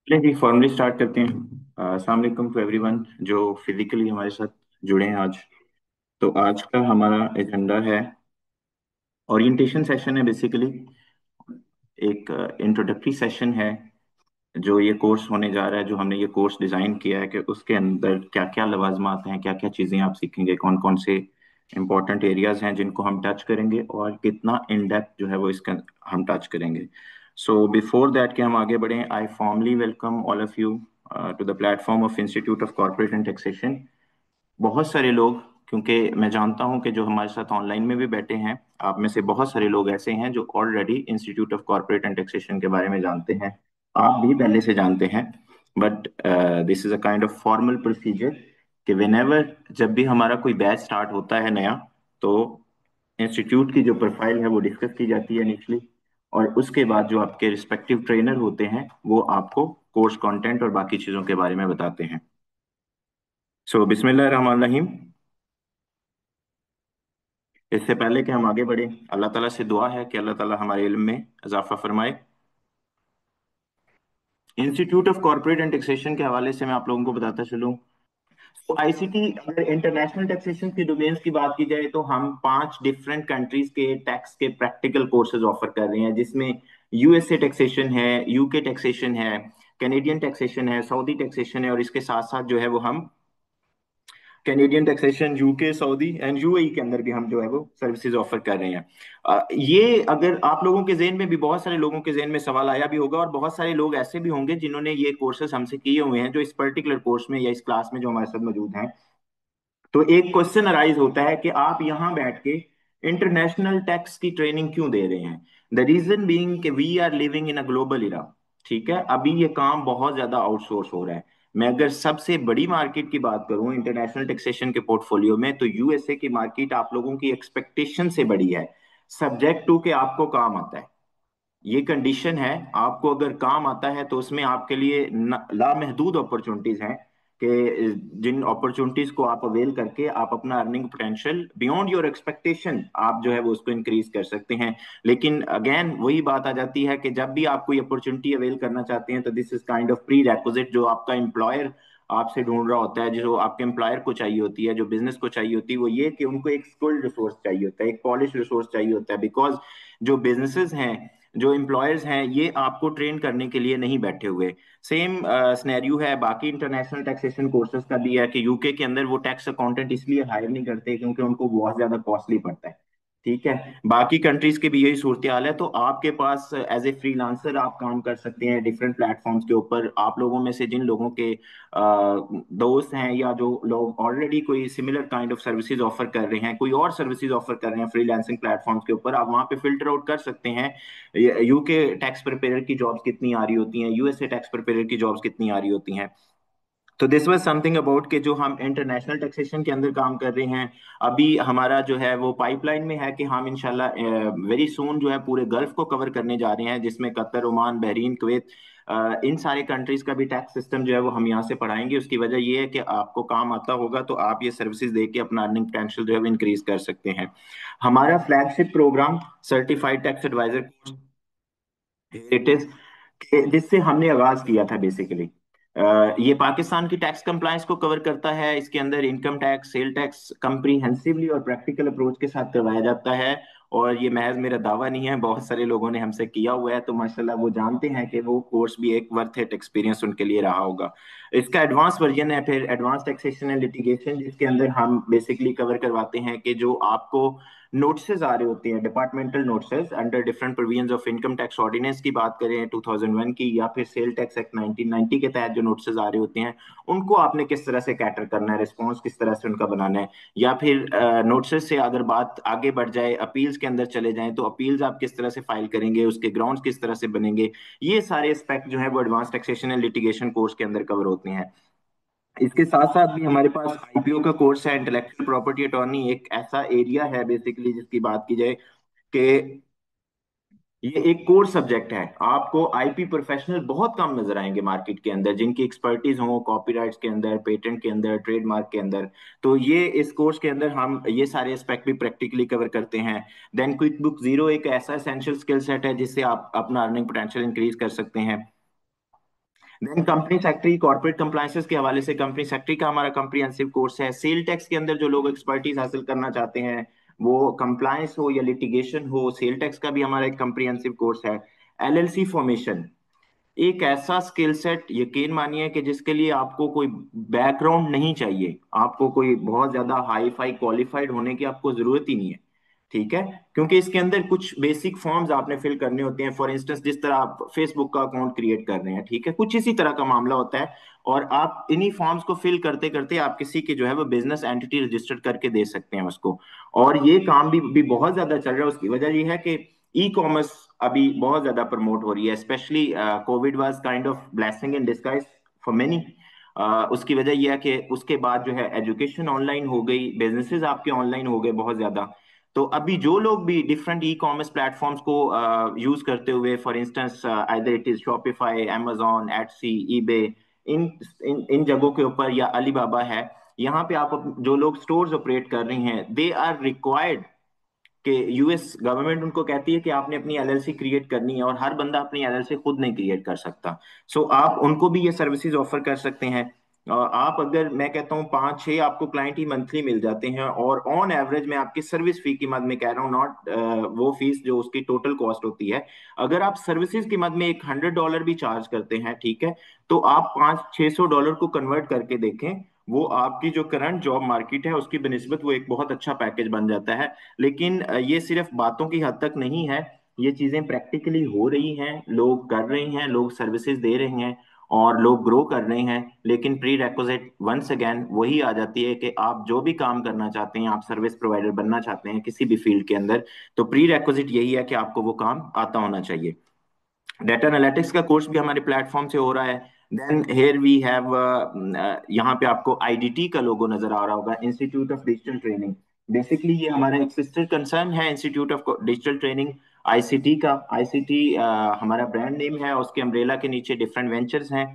चलिए जी formally start करते हैं। अस्सलाम वालेकुम टू एवरीवन जो फिजिकली हमारे साथ जुड़े हैं आज। तो आज का हमारा एजेंडा है ओरिएंटेशन सेशन है बेसिकली। एक इंट्रोडक्टरी सेशन है जो ये कोर्स होने जा रहा है, जो हमने ये कोर्स डिज़ाइन किया है कि उसके अंदर क्या क्या लवाजमात हैं, क्या क्या चीज़ें आप सीखेंगे, कौन कौन से इंपॉर्टेंट एरियाज हैं जिनको हम टच करेंगे और कितना इन डेप्थ जो है वो इसका हम टच करेंगे। सो बिफोर दैट कि हम आगे बढ़ें, I formally welcome all of you to the platform of Institute of Corporate and Taxation. बहुत सारे लोग, क्योंकि मैं जानता हूं कि जो हमारे साथ ऑनलाइन में भी बैठे हैं, आप में से बहुत सारे लोग ऐसे हैं जो already institute of Corporate and taxation के बारे में जानते हैं। आप भी पहले से जानते हैं। But this is a kind of formal procedure कि वेनेवर जब भी हमारा कोई बैच स्टार्ट होता है नया, तो इंस्टीट्यूट की जो प्रोफाइल है वो डिस्कस की जाती है इनिशियली। और उसके बाद जो आपके रिस्पेक्टिव ट्रेनर होते हैं वो आपको कोर्स कंटेंट और बाकी चीज़ों के बारे में बताते हैं। सो बिस्मिल्लाह रहमान रहीम। इससे पहले कि हम आगे बढ़े, अल्लाह ताला से दुआ है कि अल्लाह ताला हमारे इल्म में इजाफा फरमाए। Institute of Corporate and taxation के हवाले से मैं आप लोगों को बताता चलूं। तो आईसीटी, अगर इंटरनेशनल टैक्सेशन की डोमेन्स की बात की जाए तो हम 5 डिफरेंट कंट्रीज के टैक्स के प्रैक्टिकल कोर्सेज ऑफर कर रहे हैं, जिसमें यूएसए टैक्सेशन है, यूके टैक्सेशन है, कैनेडियन टैक्सेशन है, सऊदी टैक्सेशन है, और इसके साथ साथ जो है वो हम Canadian taxation, UK, Saudi and UAE के अंदर भी हम जो है वो सर्विसेज ऑफर कर रहे हैं। ये अगर आप लोगों के जहन में भी, बहुत सारे लोगों के जहन में सवाल आया भी होगा, और बहुत सारे लोग ऐसे भी होंगे जिन्होंने ये कोर्सेज हमसे किए हुए हैं, जो इस पर्टिकुलर कोर्स में या इस क्लास में जो हमारे साथ मौजूद हैं। तो एक क्वेश्चन अराइज होता है कि आप यहाँ बैठ के इंटरनेशनल टैक्स की ट्रेनिंग क्यों दे रहे हैं। द रीजन बीइंग कि we are living in a global era. ठीक है, अभी ये काम बहुत ज्यादा आउटसोर्स हो रहा है। मैं अगर सबसे बड़ी मार्केट की बात करूं इंटरनेशनल टैक्सेशन के पोर्टफोलियो में, तो यूएसए की मार्केट आप लोगों की एक्सपेक्टेशन से बड़ी है, सब्जेक्ट टू के आपको काम आता है। ये कंडीशन है, आपको अगर काम आता है तो उसमें आपके लिए लामहदूद अपॉर्चुनिटीज हैं कि जिन अपॉर्चुनिटीज को आप अवेल करके आप अपना earning potential beyond your expectation आप जो है वो उसको इंक्रीज कर सकते हैं। लेकिन अगेन वही बात आ जाती है कि जब भी आप कोई अपॉर्चुनिटी अवेल करना चाहते हैं तो this is kind of pre requisite जो आपका एम्प्लॉयर आपसे ढूंढ रहा होता है, जो आपके एम्प्लॉयर को चाहिए होती है, जो बिजनेस को चाहिए होती है, वो ये कि उनको एक स्किल्ड रिसोर्स चाहिए होता है, एक पॉलिश रिसोर्स चाहिए होता है। बिकॉज जो बिजनेसेस हैं, जो एम्प्लॉयर्स हैं, ये आपको ट्रेन करने के लिए नहीं बैठे हुए। सेम स्नैरियो है बाकी इंटरनेशनल टैक्सेशन कोर्सेज का भी है कि यूके के अंदर वो टैक्स अकाउंटेंट इसलिए हायर नहीं करते क्योंकि उनको बहुत ज्यादा कॉस्टली पड़ता है। ठीक है, बाकी कंट्रीज के भी यही सूरत हाल है। तो आपके पास एज ए फ्रीलांसर आप काम कर सकते हैं डिफरेंट प्लेटफॉर्म्स के ऊपर। आप लोगों में से जिन लोगों के दोस्त हैं या जो लोग ऑलरेडी कोई similar kind of services offer कर रहे हैं, कोई और सर्विसेज ऑफर कर रहे हैं फ्रीलांसिंग प्लेटफॉर्म्स के ऊपर, आप वहां पे फिल्टर आउट कर सकते हैं यूके टैक्स प्रिपेयर की जॉब्स कितनी आ रही होती हैं, यूएसए टैक्स प्रिपेयर की जॉब्स कितनी आ रही होती हैं। तो दिस वाज समथिंग अबाउट के जो हम इंटरनेशनल टैक्सेशन के अंदर काम कर रहे हैं। अभी हमारा जो है वो पाइपलाइन में है कि हम इंशाल्लाह वेरी सून जो है पूरे गल्फ को कवर करने जा रहे हैं, जिसमें कतर, ओमान, बहरीन, कुवैत, इन सारे कंट्रीज का भी टैक्स सिस्टम जो है वो हम यहाँ से पढ़ाएंगे। उसकी वजह ये है कि आपको काम आता होगा तो आप ये सर्विसेज दे के अपना अर्निंग पोटेंशियल जो है वो इंक्रीज कर सकते हैं। हमारा flagship programme certified tax adviser course it is, जिससे हमने आगाज किया था बेसिकली। ये पाकिस्तान की टैक्स कंप्लायंस को कवर करता है। इसके अंदर income tax, sale tax comprehensively और प्रैक्टिकल अप्रोच के साथ करवाया जाता है। और ये महज मेरा दावा नहीं है, बहुत सारे लोगों ने हमसे किया हुआ है, तो माशाल्लाह वो जानते हैं कि वो कोर्स भी एक वर्थ इट एक्सपीरियंस उनके लिए रहा होगा। इसका एडवांस वर्जन है फिर एडवांस टैक्सेशन एंड लिटिगेशन, जिसके अंदर हम बेसिकली कवर करवाते हैं कि जो आपको नोटिसेज आ रहे होते हैं, departmental notices under different provisions of income tax ordinance की बात करें 2001 की, या फिर सेल टैक्स एक्ट 1990 के तहत जो नोटिसेज आ रहे होते हैं, उनको आपने किस तरह से कैटर करना है, रिस्पॉन्स किस तरह से उनका बनाना है। या फिर नोटिसेज से अगर बात आगे बढ़ जाए, अपील्स के अंदर चले जाएं, तो अपील्स आप किस तरह से फाइल करेंगे, उसके ग्राउंड्स किस तरह से बनेंगे। ये सारे एस्पेक्ट जो है वो advance taxation and litigation course के अंदर कवर होते हैं। इसके साथ साथ भी हमारे पास आईपीओ का कोर्स है। इंटेलेक्चुअल प्रॉपर्टी अटॉर्नी एक ऐसा एरिया है बेसिकली जिसकी बात की जाए कि ये एक कोर सब्जेक्ट है। आपको आईपी प्रोफेशनल बहुत कम नजर आएंगे मार्केट के अंदर जिनकी एक्सपर्टीज हो कॉपीराइट्स के अंदर, पेटेंट के अंदर, ट्रेडमार्क के अंदर। तो ये इस कोर्स के अंदर हम ये सारे एस्पेक्ट भी प्रैक्टिकली कवर करते हैं। देन क्विक बुक जीरो एक ऐसा एसेंशियल स्किल सेट है जिससे आप अपना अर्निंग पोटेंशियल इंक्रीज कर सकते हैं। Then company secretary corporate compliances के हवाले से कंपनी सेक्रेटरी का हमारा कम्प्रिहेंसिव कोर्स है। सेल टैक्स के अंदर जो लोग एक्सपर्टीज हासिल करना चाहते हैं, वो कंप्लायंस हो या लिटिगेशन हो, सेल टैक्स का भी हमारा एक कम्प्रिहेंसिव कोर्स है। एलएलसी फॉर्मेशन एक ऐसा स्किल सेट, यकीन मानिए कि जिसके लिए आपको कोई बैकग्राउंड नहीं चाहिए, आपको कोई बहुत ज्यादा हाई फाई क्वालिफाइड होने की आपको जरूरत ही नहीं है। ठीक है, क्योंकि इसके अंदर कुछ बेसिक फॉर्म्स आपने फिल करने होते हैं। फॉर इंस्टेंस, जिस तरह आप फेसबुक का अकाउंट क्रिएट कर रहे हैं, ठीक है, कुछ इसी तरह का मामला होता है। और आप इन्हीं फॉर्म्स को फिल करते करते आप किसी की जो है वो बिजनेस एंटिटी रजिस्टर्ड करके दे सकते हैं उसको। और ये काम भी बहुत ज्यादा चल रहा है। उसकी वजह ये है कि ई कॉमर्स अभी बहुत ज्यादा प्रमोट हो रही है। Specially Covid was kind of blessing in disguise for many. उसकी वजह यह है कि उसके बाद जो है एजुकेशन ऑनलाइन हो गई, बिजनेसेस आपके ऑनलाइन हो गए बहुत ज्यादा। तो अभी जो लोग भी डिफरेंट ई कॉमर्स प्लेटफॉर्म्स को यूज करते हुए, for instance either it is Shopify, amazon, Etsy, eBay, इन इन जगहों के ऊपर, या अलीबाबा है, यहाँ पे आप जो लोग स्टोर्स ऑपरेट कर रही हैं, दे आर रिक्वायर्ड कि यूएस गवर्नमेंट उनको कहती है कि आपने अपनी एलएलसी क्रिएट करनी है, और हर बंदा अपनी एलएलसी खुद नहीं क्रिएट कर सकता। सो आप उनको भी ये सर्विसेज ऑफर कर सकते हैं। आप अगर, मैं कहता हूँ 5-6 आपको क्लाइंट ही मंथली मिल जाते हैं, और ऑन एवरेज मैं आपकी सर्विस फी की मद में कह रहा हूँ, नॉट वो फीस जो उसकी टोटल कॉस्ट होती है। अगर आप सर्विसेज की मद में एक $100 भी चार्ज करते हैं, ठीक है, तो आप 500-600 डॉलर को कन्वर्ट करके देखें, वो आपकी जो करंट जॉब मार्केट है उसकी बनिस्बत वो एक बहुत अच्छा पैकेज बन जाता है। लेकिन ये सिर्फ बातों की हद तक नहीं है, ये चीजें प्रैक्टिकली हो रही हैं, लोग कर रहे हैं, लोग सर्विसेज दे रहे हैं, और लोग ग्रो कर रहे हैं। लेकिन प्री रेक्विजिट वंस अगेन वही आ जाती है कि आप जो भी काम करना चाहते हैं, आप सर्विस प्रोवाइडर बनना चाहते हैं किसी भी फील्ड के अंदर, तो प्री रेक्विजिट यही है कि आपको वो काम आता होना चाहिए। डेटा एनालिटिक्स का कोर्स भी हमारे प्लेटफॉर्म से हो रहा है। देन हेयर वी हैव, यहाँ पे आपको आईडीटी का लोगो नजर आ रहा होगा, institute of digital training. Basically ये हमारा एक सिस्टर कंसर्न है, institute of digital training, ICT का। आईसीटी हमारा ब्रांड नेम है, उसके अम्ब्रेला के नीचे डिफरेंट वेंचर्स हैं।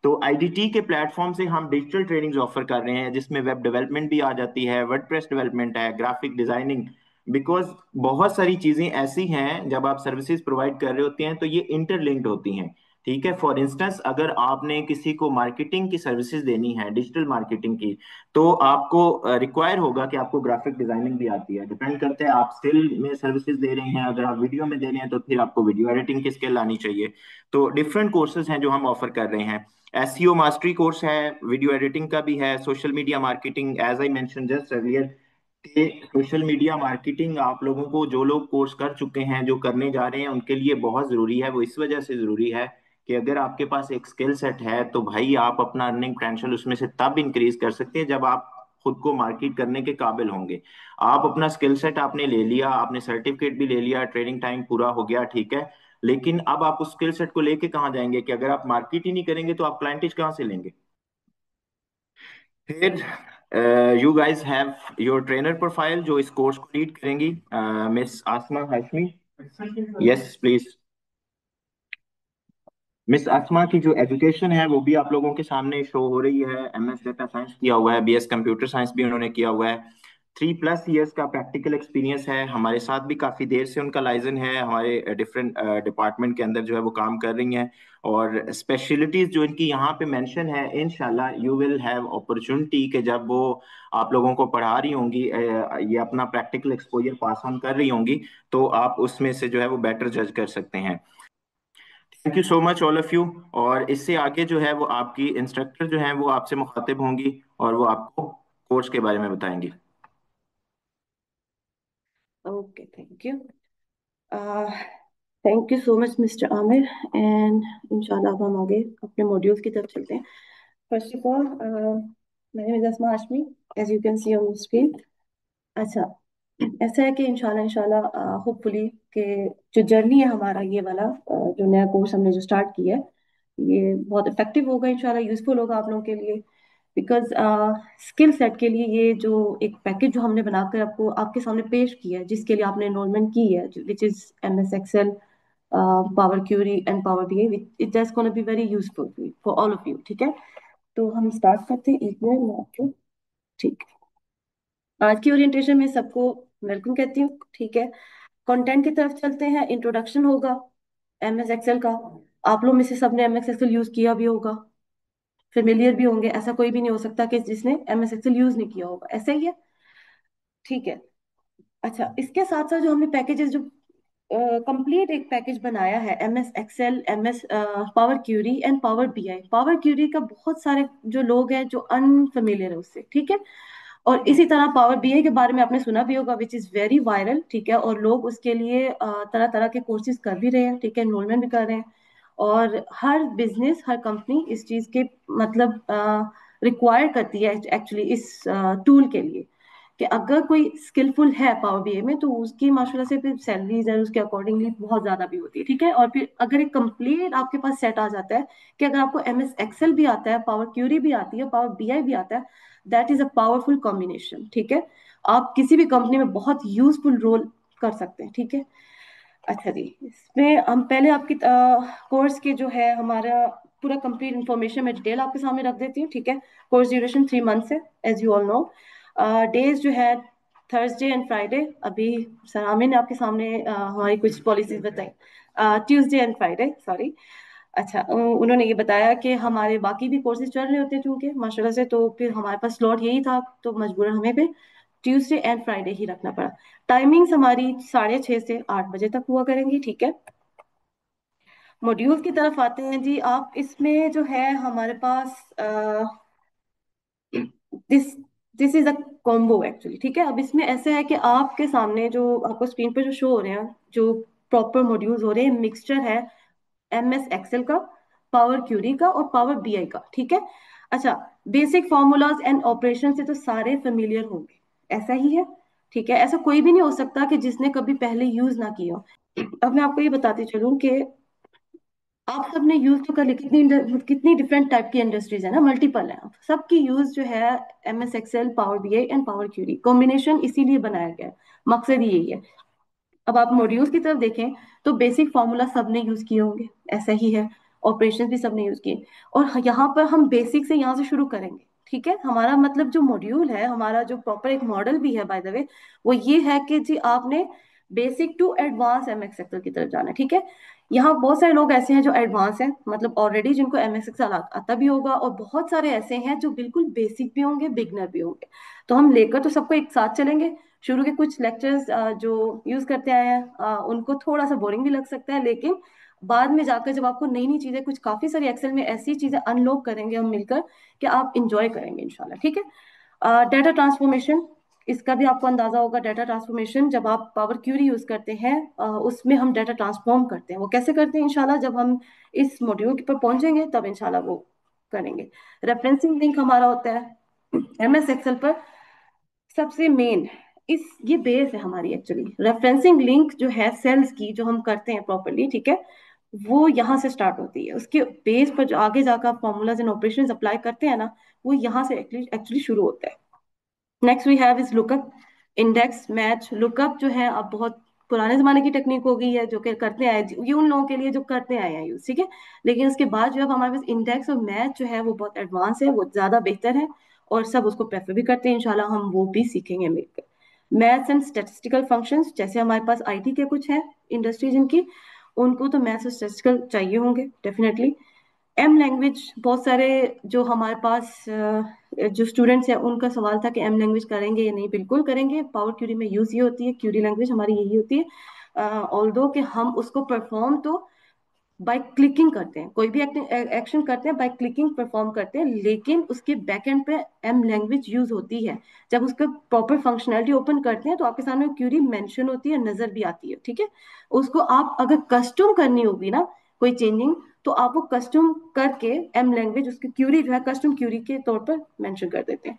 तो आईडीटी के प्लेटफॉर्म से हम डिजिटल ट्रेनिंग्स ऑफर कर रहे हैं, जिसमें वेब डेवलपमेंट भी आ जाती है, वर्डप्रेस डेवलपमेंट है, ग्राफिक डिजाइनिंग। बिकॉज बहुत सारी चीजें ऐसी हैं, जब आप सर्विसेज प्रोवाइड कर रहे होते हैं तो ये इंटरलिंक्ड होती हैं। ठीक है, फॉर इंस्टेंस अगर आपने किसी को मार्केटिंग की सर्विसेज देनी है, डिजिटल मार्केटिंग की, तो आपको रिक्वायर होगा कि आपको ग्राफिक डिजाइनिंग भी आती है। डिपेंड करता है, आप स्टिल में सर्विसेज दे रहे हैं, अगर आप वीडियो में दे रहे हैं तो फिर आपको वीडियो एडिटिंग की स्किल आनी चाहिए। तो डिफरेंट कोर्सेज हैं जो हम ऑफर कर रहे हैं। एसईओ मास्टरी कोर्स है, वीडियो एडिटिंग का भी है, social media marketing, as I mention just earlier, कि सोशल मीडिया मार्केटिंग आप लोगों को, जो लोग कोर्स कर चुके हैं, जो करने जा रहे हैं, उनके लिए बहुत जरूरी है। वो इस वजह से जरूरी है कि अगर आपके पास एक स्किल सेट है तो भाई आप अपना अर्निंग पोटेंशियल उसमें से तब इंक्रीज कर सकते हैं जब आप खुद को मार्केट करने के काबिल होंगे। आप अपना स्किल सेट आपने ले लिया, आपने सर्टिफिकेट भी ले लिया, ट्रेनिंग टाइम पूरा हो गया, ठीक है, लेकिन अब आप उस स्किल सेट को लेके कहाँ जाएंगे? कि अगर आप मार्केट ही नहीं करेंगे तो आप क्लाइंटेज कहाँ से लेंगे? फिर you guys have your trainer profile जो इस कोर्स को लीड करेंगी, miss Asma Hashmi. Yes please. Miss Asma की जो एजुकेशन है वो भी आप लोगों के सामने शो हो रही है। एमएस डेटा साइंस किया हुआ है, बीएस कंप्यूटर साइंस भी उन्होंने किया हुआ है। 3+ ईयर्स का प्रैक्टिकल एक्सपीरियंस है, हमारे साथ भी काफी देर से उनका लाइजन है, हमारे डिफरेंट डिपार्टमेंट के अंदर जो है वो काम कर रही हैं। और स्पेशलिटीज जो इनकी यहाँ पे मेंशन है, इंशाल्लाह यू विल हैव अपॉर्चुनिटी कि जब वो आप लोगों को पढ़ा रही होंगी, ये अपना प्रैक्टिकल एक्सपोजर पास ऑन कर रही होंगी, तो आप उसमें से जो है वो बेटर जज कर सकते हैं। Thank you so much all of you. और इससे आगे जो है वो आपकी इंस्ट्रक्टर जो है वो आपसे मुखातिब होंगी, और वो आपको कोर्स के बारे में बताएंगी। Okay, thank you. Thank you so much mister Aamir. And इंशाल्लाह अब हम आगे अपने मॉड्यूल्स की तरफ चलते हैं। First of all, my name is Asma Hashmi, as you can see on screen. अच्छा, ऐसा है कि इंशाल्लाह इंशाल्लाह होपफुली कि जो जर्नी है हमारा ये वाला, जो नया कोर्स हमने जो स्टार्ट किया है, ये बहुत इफेक्टिव होगा, इंशाल्लाह यूजफुल होगा आप लोगों के लिए। बिकॉज स्किल सेट के लिए ये जो एक पैकेज जो हमने बनाकर आपको आपके सामने पेश किया है, जिसके लिए आपने एनरोलमेंट की है, which is MS Excel, power Curie and power BI, it that's gonna be very useful for all of you. ठीक है, तो हम स्टार्ट करते हैं। एक मिनट मैं आपको, ठीक है, आज की ओरिएंटेशन में सबको वेलकम कहती हूँ। ठीक है, कंटेंट की तरफ चलते हैं। इंट्रोडक्शन होगा एमएस एक्सेल का, आप लोग में से सबने एम एस एक्सेल यूज किया भी होगा, फेमिलियर भी होंगे, ऐसा कोई भी नहीं हो सकता कि जिसने एम एस एक्सेल यूज नहीं किया होगा, ऐसा ही है। ठीक है। अच्छा, इसके साथ साथ जो हमने पैकेजेस जो कंप्लीट एक पैकेज बनाया है, M S Excel, M S power Curie and power BI. Power query का बहुत सारे जो लोग हैं जो अनफेमिलियर है उससे, ठीक है। और इसी तरह पावर बीआई के बारे में आपने सुना भी होगा, विच इज वेरी वायरल, ठीक है। और लोग उसके लिए तरह तरह के कोर्सेज कर भी रहे हैं, ठीक है, एनरोलमेंट भी कर रहे हैं। और हर बिजनेस, हर कंपनी इस चीज के मतलब रिक्वायर करती है एक्चुअली इस टूल के लिए, कि अगर कोई स्किलफुल है पावर बीआई में तो उसकी माशाल्लाह से फिर सैलरीज है उसके अकॉर्डिंगली बहुत ज्यादा भी होती है, ठीक है। और फिर अगर एक कंप्लीट आपके पास सेट आ जाता है कि अगर आपको एम एस एक्सेल भी आता है, पावर क्यूरी भी आती है, पावर बीआई भी आता है, that is a powerful combination, ठीक है। आप किसी भी कंपनी में बहुत यूजफुल रोल कर सकते हैं, ठीक है। अच्छा जी, इसमें हम पहले आपकी कोर्स के जो है हमारा पूरा कंप्लीट इन्फॉर्मेशन मैं डिटेल आपके सामने रख देती हूँ, ठीक है। कोर्स ड्यूरेशन 3 मंथ्स है, as you all know. Days जो है थर्सडे एंड फ्राइडे। अभी सरामी ने आपके सामने हमारी कुछ पॉलिसीज बताई, ट्यूसडे एंड फ्राइडे, सॉरी। अच्छा, उन्होंने ये बताया कि हमारे बाकी भी कोर्सेज चल रहे होते हैं क्योंकि माशाल्लाह से, तो फिर हमारे पास स्लॉट यही था, तो मजबूरन हमें पे ट्यूसडे एंड फ्राइडे ही रखना पड़ा। टाइमिंग्स हमारी 6:30 से 8 बजे तक हुआ करेंगी, ठीक है। मॉड्यूल्स की तरफ आते हैं जी। आप इसमें जो है हमारे पास this this is a combo actually, ठीक है। अब इसमें ऐसे है कि आपके सामने जो आपको स्क्रीन पे जो शो हो रहे हैं, जो प्रॉपर मॉड्यूल्स हो रहे हैं, मिक्सचर है एम एस एक्सेल का, पावर क्यूरी का और पावर बीआई का, ठीक है। अच्छा, बेसिक फॉर्मूलाज एंड ऑपरेशन से तो सारे फेमिलियर होंगे, ऐसा ही है, ठीक है। ऐसा कोई भी नहीं हो सकता कि जिसने कभी पहले यूज ना किया हो। अब मैं आपको ये बताती चलूं कि आप सबने यूज तो कर ली, कितनी कितनी डिफरेंट टाइप की इंडस्ट्रीज है ना, मल्टीपल है। सबकी यूज जो है M S Excel, power BI and power query combination इसीलिए बनाया गया है, मकसद ही यही है। अब आप मॉड्यूल्स की तरफ देखें तो बेसिक फार्मूला सबने यूज किए होंगे, ऐसा ही है। ऑपरेशन भी सबने यूज किए। और यहाँ पर हम बेसिक से यहाँ से शुरू करेंगे, ठीक है। हमारा मतलब जो मॉड्यूल है, हमारा जो प्रॉपर एक मॉडल भी है बाय द वे, वो ये है कि जी आपने basic to advance M X Excel की तरफ जाना है, ठीक है। यहाँ बहुत सारे लोग ऐसे हैं जो एडवांस हैं, मतलब ऑलरेडी जिनको एम एक्स एक्सेल आता भी होगा, और बहुत सारे ऐसे हैं जो बिल्कुल बेसिक भी होंगे, बिगनर भी होंगे। तो हम लेकर तो सबको एक साथ चलेंगे। शुरू के कुछ लेक्चर्स जो यूज करते आए हैं उनको थोड़ा सा बोरिंग भी लग सकता है, लेकिन बाद में जाकर जब आपको नई नई चीजें, कुछ काफी सारी एक्सेल में ऐसी चीजें अनलॉक करेंगे हम मिलकर, कि आप इंजॉय करेंगे इंशाल्लाह, ठीक है। डेटा ट्रांसफॉर्मेशन, इसका भी आपको अंदाजा होगा। डेटा ट्रांसफॉर्मेशन जब आप पावर क्यूरी यूज करते हैं, उसमें हम डेटा ट्रांसफॉर्म करते हैं। वो कैसे करते हैं इंशाल्लाह जब हम इस मॉड्यूल पर पहुंचेंगे तब इंशाल्लाह वो करेंगे। रेफरेंसिंग लिंक हमारा होता है एम एस एक्सेल पर सबसे मेन, इस ये बेस है हमारी एक्चुअली। रेफरेंसिंग लिंक जो है सेल्स की, जो हम करते हैं प्रॉपरली, ठीक है, वो यहाँ से स्टार्ट होती है। उसके बेस पर जो आगे जाकर आप फॉर्मूलाज एंड ऑपरेशंस अप्लाई करते हैं ना, वो यहाँ से एक्चुअली शुरू होता है। Next we have is lookup, index match. Lookup जो है अब बहुत पुराने जमाने की टेक्निक हो गई है, जो कि करते आए, ये उन लोगों के लिए जो करते आए हैं यूज, ठीक है। लेकिन उसके बाद जो अब हमारे पास इंडेक्स और मैच जो है वो बहुत एडवांस है, वो ज्यादा बेहतर है, और सब उसको प्रेफर भी करते हैं। इंशाल्लाह हम वो भी सीखेंगे मिलकर। मैथ्स एंड स्टेटिस्टिकल फंक्शंस, जैसे हमारे पास आईटी के कुछ हैं इंडस्ट्री जिनकी, उनको तो मैथ्स और स्टेटिस्टिकल चाहिए होंगे डेफिनेटली। एम लैंग्वेज, बहुत सारे जो हमारे पास जो स्टूडेंट्स हैं उनका सवाल था कि एम लैंग्वेज करेंगे या नहीं। बिल्कुल करेंगे, पावर क्यूरी में यूज ये होती है, क्यूरी लैंग्वेज हमारी यही होती है। ऑल्दो कि हम उसको परफॉर्म तो बाय क्लिकिंग करते हैं, कोई भी एक्शन करते हैं बाय क्लिकिंग परफॉर्म करते हैं, लेकिन उसके बैक एंड पे एम लैंग्वेज यूज होती है। जब उसका प्रॉपर फंक्शनैलिटी ओपन करते हैं तो आपके सामने क्यूरी मेंशन होती है, नजर भी आती है, ठीक है। उसको आप अगर कस्टम करनी होगी ना, कोई चेंजिंग, तो आप वो कस्टम करके एम लैंग्वेज, उसकी क्यूरी जो है कस्टम क्यूरी के तौर पर मेंशन कर देते हैं।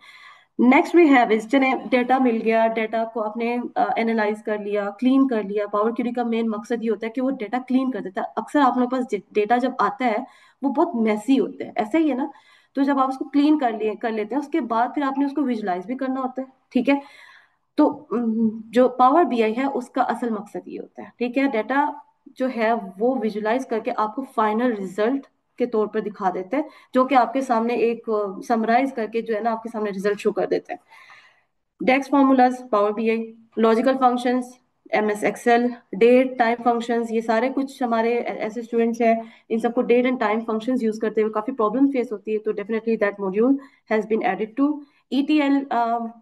नेक्स्ट वी हैव इज, चले डेटा मिल गया, डेटा को आपने एनालाइज कर लिया, क्लीन कर लिया। पावर क्यूरी का मेन मकसद ये होता है कि वो डेटा क्लीन कर देता है। अक्सर आप लोगों के पास डेटा जब आता है वो बहुत मैसी होता है, ऐसा ही है ना। तो जब आप उसको क्लीन कर लेते हैं, उसके बाद फिर आपने उसको विजुलाइज भी करना होता है, ठीक है। तो जो पावर बीआई है उसका असल मकसद ये होता है, ठीक है, डेटा जो है वो विजुलाइज करके आपको फाइनल रिजल्ट के तौर पर दिखा देते हैं, जो कि आपके सामने एक समराइज करके जो है ना आपके सामने रिजल्ट शो कर देते हैं। DAX formulas, Power BI. Logical functions, MS Excel, date time functions, ये सारे कुछ हमारे ऐसे स्टूडेंट्स हैं, इन सबको date and time functions use करते हुए काफी प्रॉब्लम फेस होती है, तो definitely that module has been added to ETL,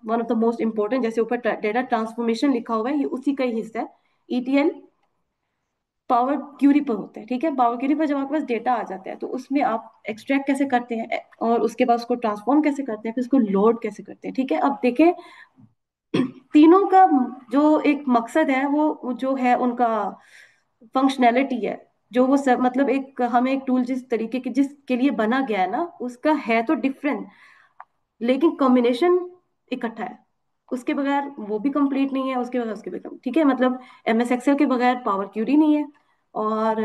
one of the most important, जैसे ऊपर डेटा ट्रांसफॉर्मेशन लिखा हुआ है, ये उसी का ही हिस्सा है। ETL पावर क्यूरी पर होते हैं, ठीक है। पावर क्यूरी पर जब आपके पास डेटा आ जाता है तो उसमें आप एक्सट्रैक्ट कैसे करते हैं और उसके बाद उसको ट्रांसफॉर्म कैसे करते हैं, फिर उसको लोड कैसे करते हैं, ठीक है। अब देखें, तीनों का जो एक मकसद है वो जो है उनका फंक्शनैलिटी है, जो वो सब मतलब एक हमें एक टूल जिस तरीके के जिसके लिए बना गया है ना, उसका है तो डिफरेंट, लेकिन कॉम्बिनेशन इकट्ठा है। उसके बगैर वो भी कंप्लीट नहीं है, उसके बगैर उसके बगैर, ठीक है। मतलब MS एक्सेल के बगैर पावर क्यूरी नहीं है, और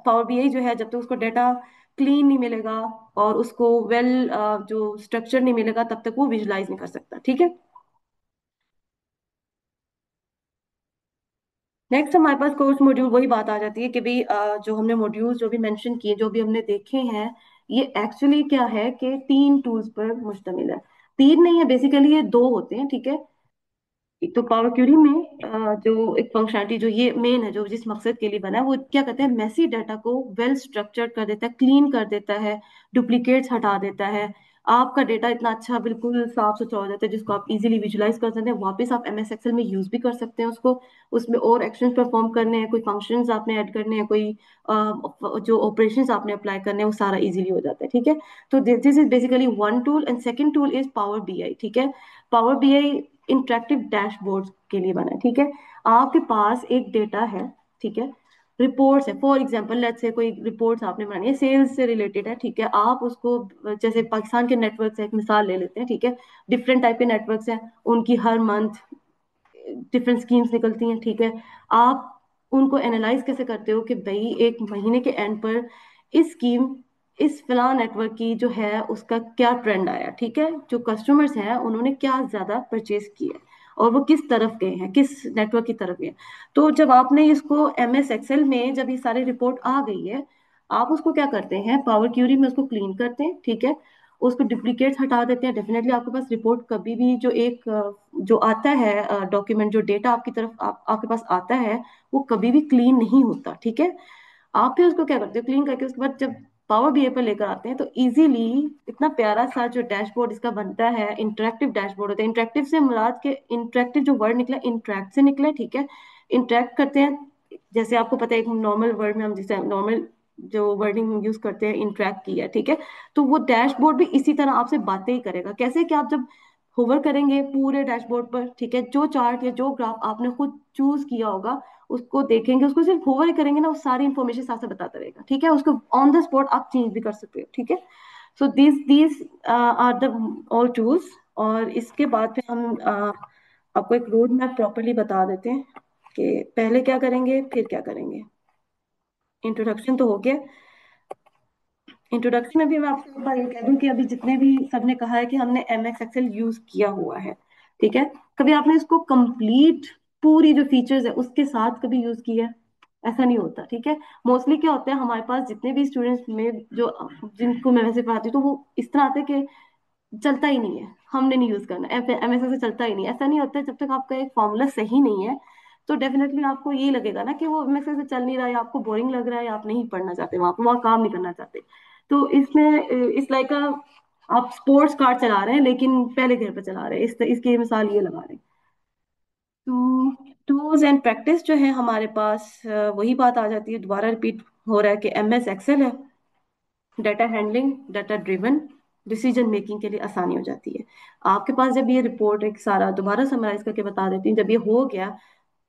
पावर BI जो है जब तक उसको डाटा क्लीन नहीं मिलेगा और उसको वेल जो स्ट्रक्चर नहीं मिलेगा, तब तक वो विजुलाइज नहीं कर सकता, ठीक है। नेक्स्ट हमारे पास कोर्स मॉड्यूल, वही बात आ जाती है कि भाई जो हमने मॉड्यूल्स जो भी मेंशन किए, जो भी हमने देखे हैं, ये एक्चुअली क्या है कि 3 टूल्स पर मुश्तमिल है। तीन नहीं है, बेसिकली ये 2 होते हैं, ठीक है। एक तो पावर क्यूरी में जो एक फंक्शनलिटी जो ये मेन है, जो जिस मकसद के लिए बना है, वो क्या कहते हैं, मेसी डाटा को वेल स्ट्रक्चर्ड कर देता है, क्लीन कर देता है, डुप्लीकेट्स हटा देता है। आपका डेटा इतना अच्छा बिल्कुल साफ सुथरा हो जाता है, जिसको आप इजीली विजुलाइज कर सकते हैं, वापस आप MS एक्सेल में यूज भी कर सकते हैं उसको। उसमें और एक्शन परफॉर्म करने हैं, कोई फंक्शंस आपने ऐड करने हैं, कोई जो ऑपरेशंस आपने अप्लाई करने हैं, वो सारा इजीली हो जाता है, ठीक है। तो this is basically one tool, and second tool is power BI, ठीक है। पावर BI इंटरेक्टिव डैशबोर्ड के लिए बना है, ठीक है। आपके पास एक डेटा है, ठीक है, रिपोर्ट्स है, फॉर एग्जांपल लेट्स से कोई रिपोर्ट्स आपने बनानी है, सेल्स से रिलेटेड है, ठीक है। आप उसको जैसे पाकिस्तान के नेटवर्क से एक मिसाल ले लेते हैं, ठीक है। डिफरेंट टाइप के नेटवर्क्स हैं, उनकी हर मंथ डिफरेंट स्कीम्स निकलती हैं, ठीक है। आप उनको एनालाइज कैसे करते हो कि भाई एक महीने के एंड पर इस स्कीम, इस फिलहाल नेटवर्क की जो है उसका क्या ट्रेंड आया, ठीक है। जो कस्टमर्स हैं उन्होंने क्या ज्यादा परचेज किया और वो किस तरफ गए हैं, किस नेटवर्क की तरफ गए। तो जब आपने इसको MS एक्सेल में जब ये सारी रिपोर्ट आ गई है, आप उसको क्या करते हैं, पावर क्यूरी में उसको क्लीन करते हैं, ठीक है। उसको डुप्लीकेट्स हटा देते हैं। डेफिनेटली आपके पास रिपोर्ट कभी भी जो एक जो आता है डॉक्यूमेंट, जो डेटा आपकी तरफ आपके पास आता है, वो कभी भी क्लीन नहीं होता, ठीक है। आप फिर उसको क्या करते हो, क्लीन करके उसके बाद जब पावर BI पर लेकर आते हैं, तो इजीली इतना प्यारा सा जो डैशबोर्ड इसका बनता है, इंटरेक्टिव डैशबोर्ड होता है। इंटरेक्टिव से मुराद के इंटरेक्टिव जो वर्ड निकला, इंटरेक्ट से निकला है, ठीक है। इंटरेक्ट करते हैं, जैसे आपको पता है एक नॉर्मल वर्ड में हम जैसे नॉर्मल जो वर्डिंग यूज करते हैं, इंटरेक्ट किया, ठीक है। तो वो डैशबोर्ड भी इसी तरह आपसे बातें ही करेगा। कैसे कि आप जब होवर करेंगे पूरे डैशबोर्ड पर, ठीक है, जो चार्ट या जो ग्राफ आपने खुद चूज किया होगा, उसको देखेंगे, उसको सिर्फ होवर ही करेंगे ना, वो सारी इंफॉर्मेशन साथ साथ बताता रहेगा, ठीक है। उसको ऑन द स्पॉट आप चेंज भी कर सकते हो, ठीक है। So these are the all tools. और इसके बाद फिर हम आपको एक रोड मैप प्रॉपरली बता देते हैं कि पहले क्या करेंगे फिर क्या करेंगे। इंट्रोडक्शन तो हो गया। इंट्रोडक्शन में भी मैं आपको एक बार ये कह दूं कि अभी जितने भी सबने कहा है कि हमने MS एक्सेल यूज किया हुआ है, ठीक है, कभी आपने इसको कंप्लीट पूरी जो फीचर्स है उसके साथ कभी यूज किया है? ऐसा नहीं होता, ठीक है। मोस्टली क्या होता है, हमारे पास जितने भी स्टूडेंट्स में जो जिनको मैं वैसे पढ़ाती हूँ, तो वो इस तरह आते हैं कि चलता ही नहीं है, हमने नहीं यूज करना, MS से चलता ही नहीं, ऐसा नहीं होता है। जब तक आपका एक फॉर्मूला सही नहीं है, तो डेफिनेटली आपको ये लगेगा ना कि वो MS से चल नहीं रहा है, या आपको बोरिंग लग रहा है, या आप नहीं पढ़ना चाहते, वहाँ काम नहीं करना चाहते। तो इसमें इस लाइक आप स्पोर्ट्स कार चला रहे हैं लेकिन पहले गियर पे चला रहे हैं, इसकी मिसाल ये लगा रहे हैं। तो टूल्स एंड प्रैक्टिस जो है हमारे पास, वही बात आ जाती है, दोबारा रिपीट हो रहा है कि MS एक्सेल है, data handling, data driven decision making के लिए आसानी हो जाती है। आपके पास जब ये रिपोर्ट एक सारा दोबारा समराइज करके बता देती हूँ, जब ये हो गया,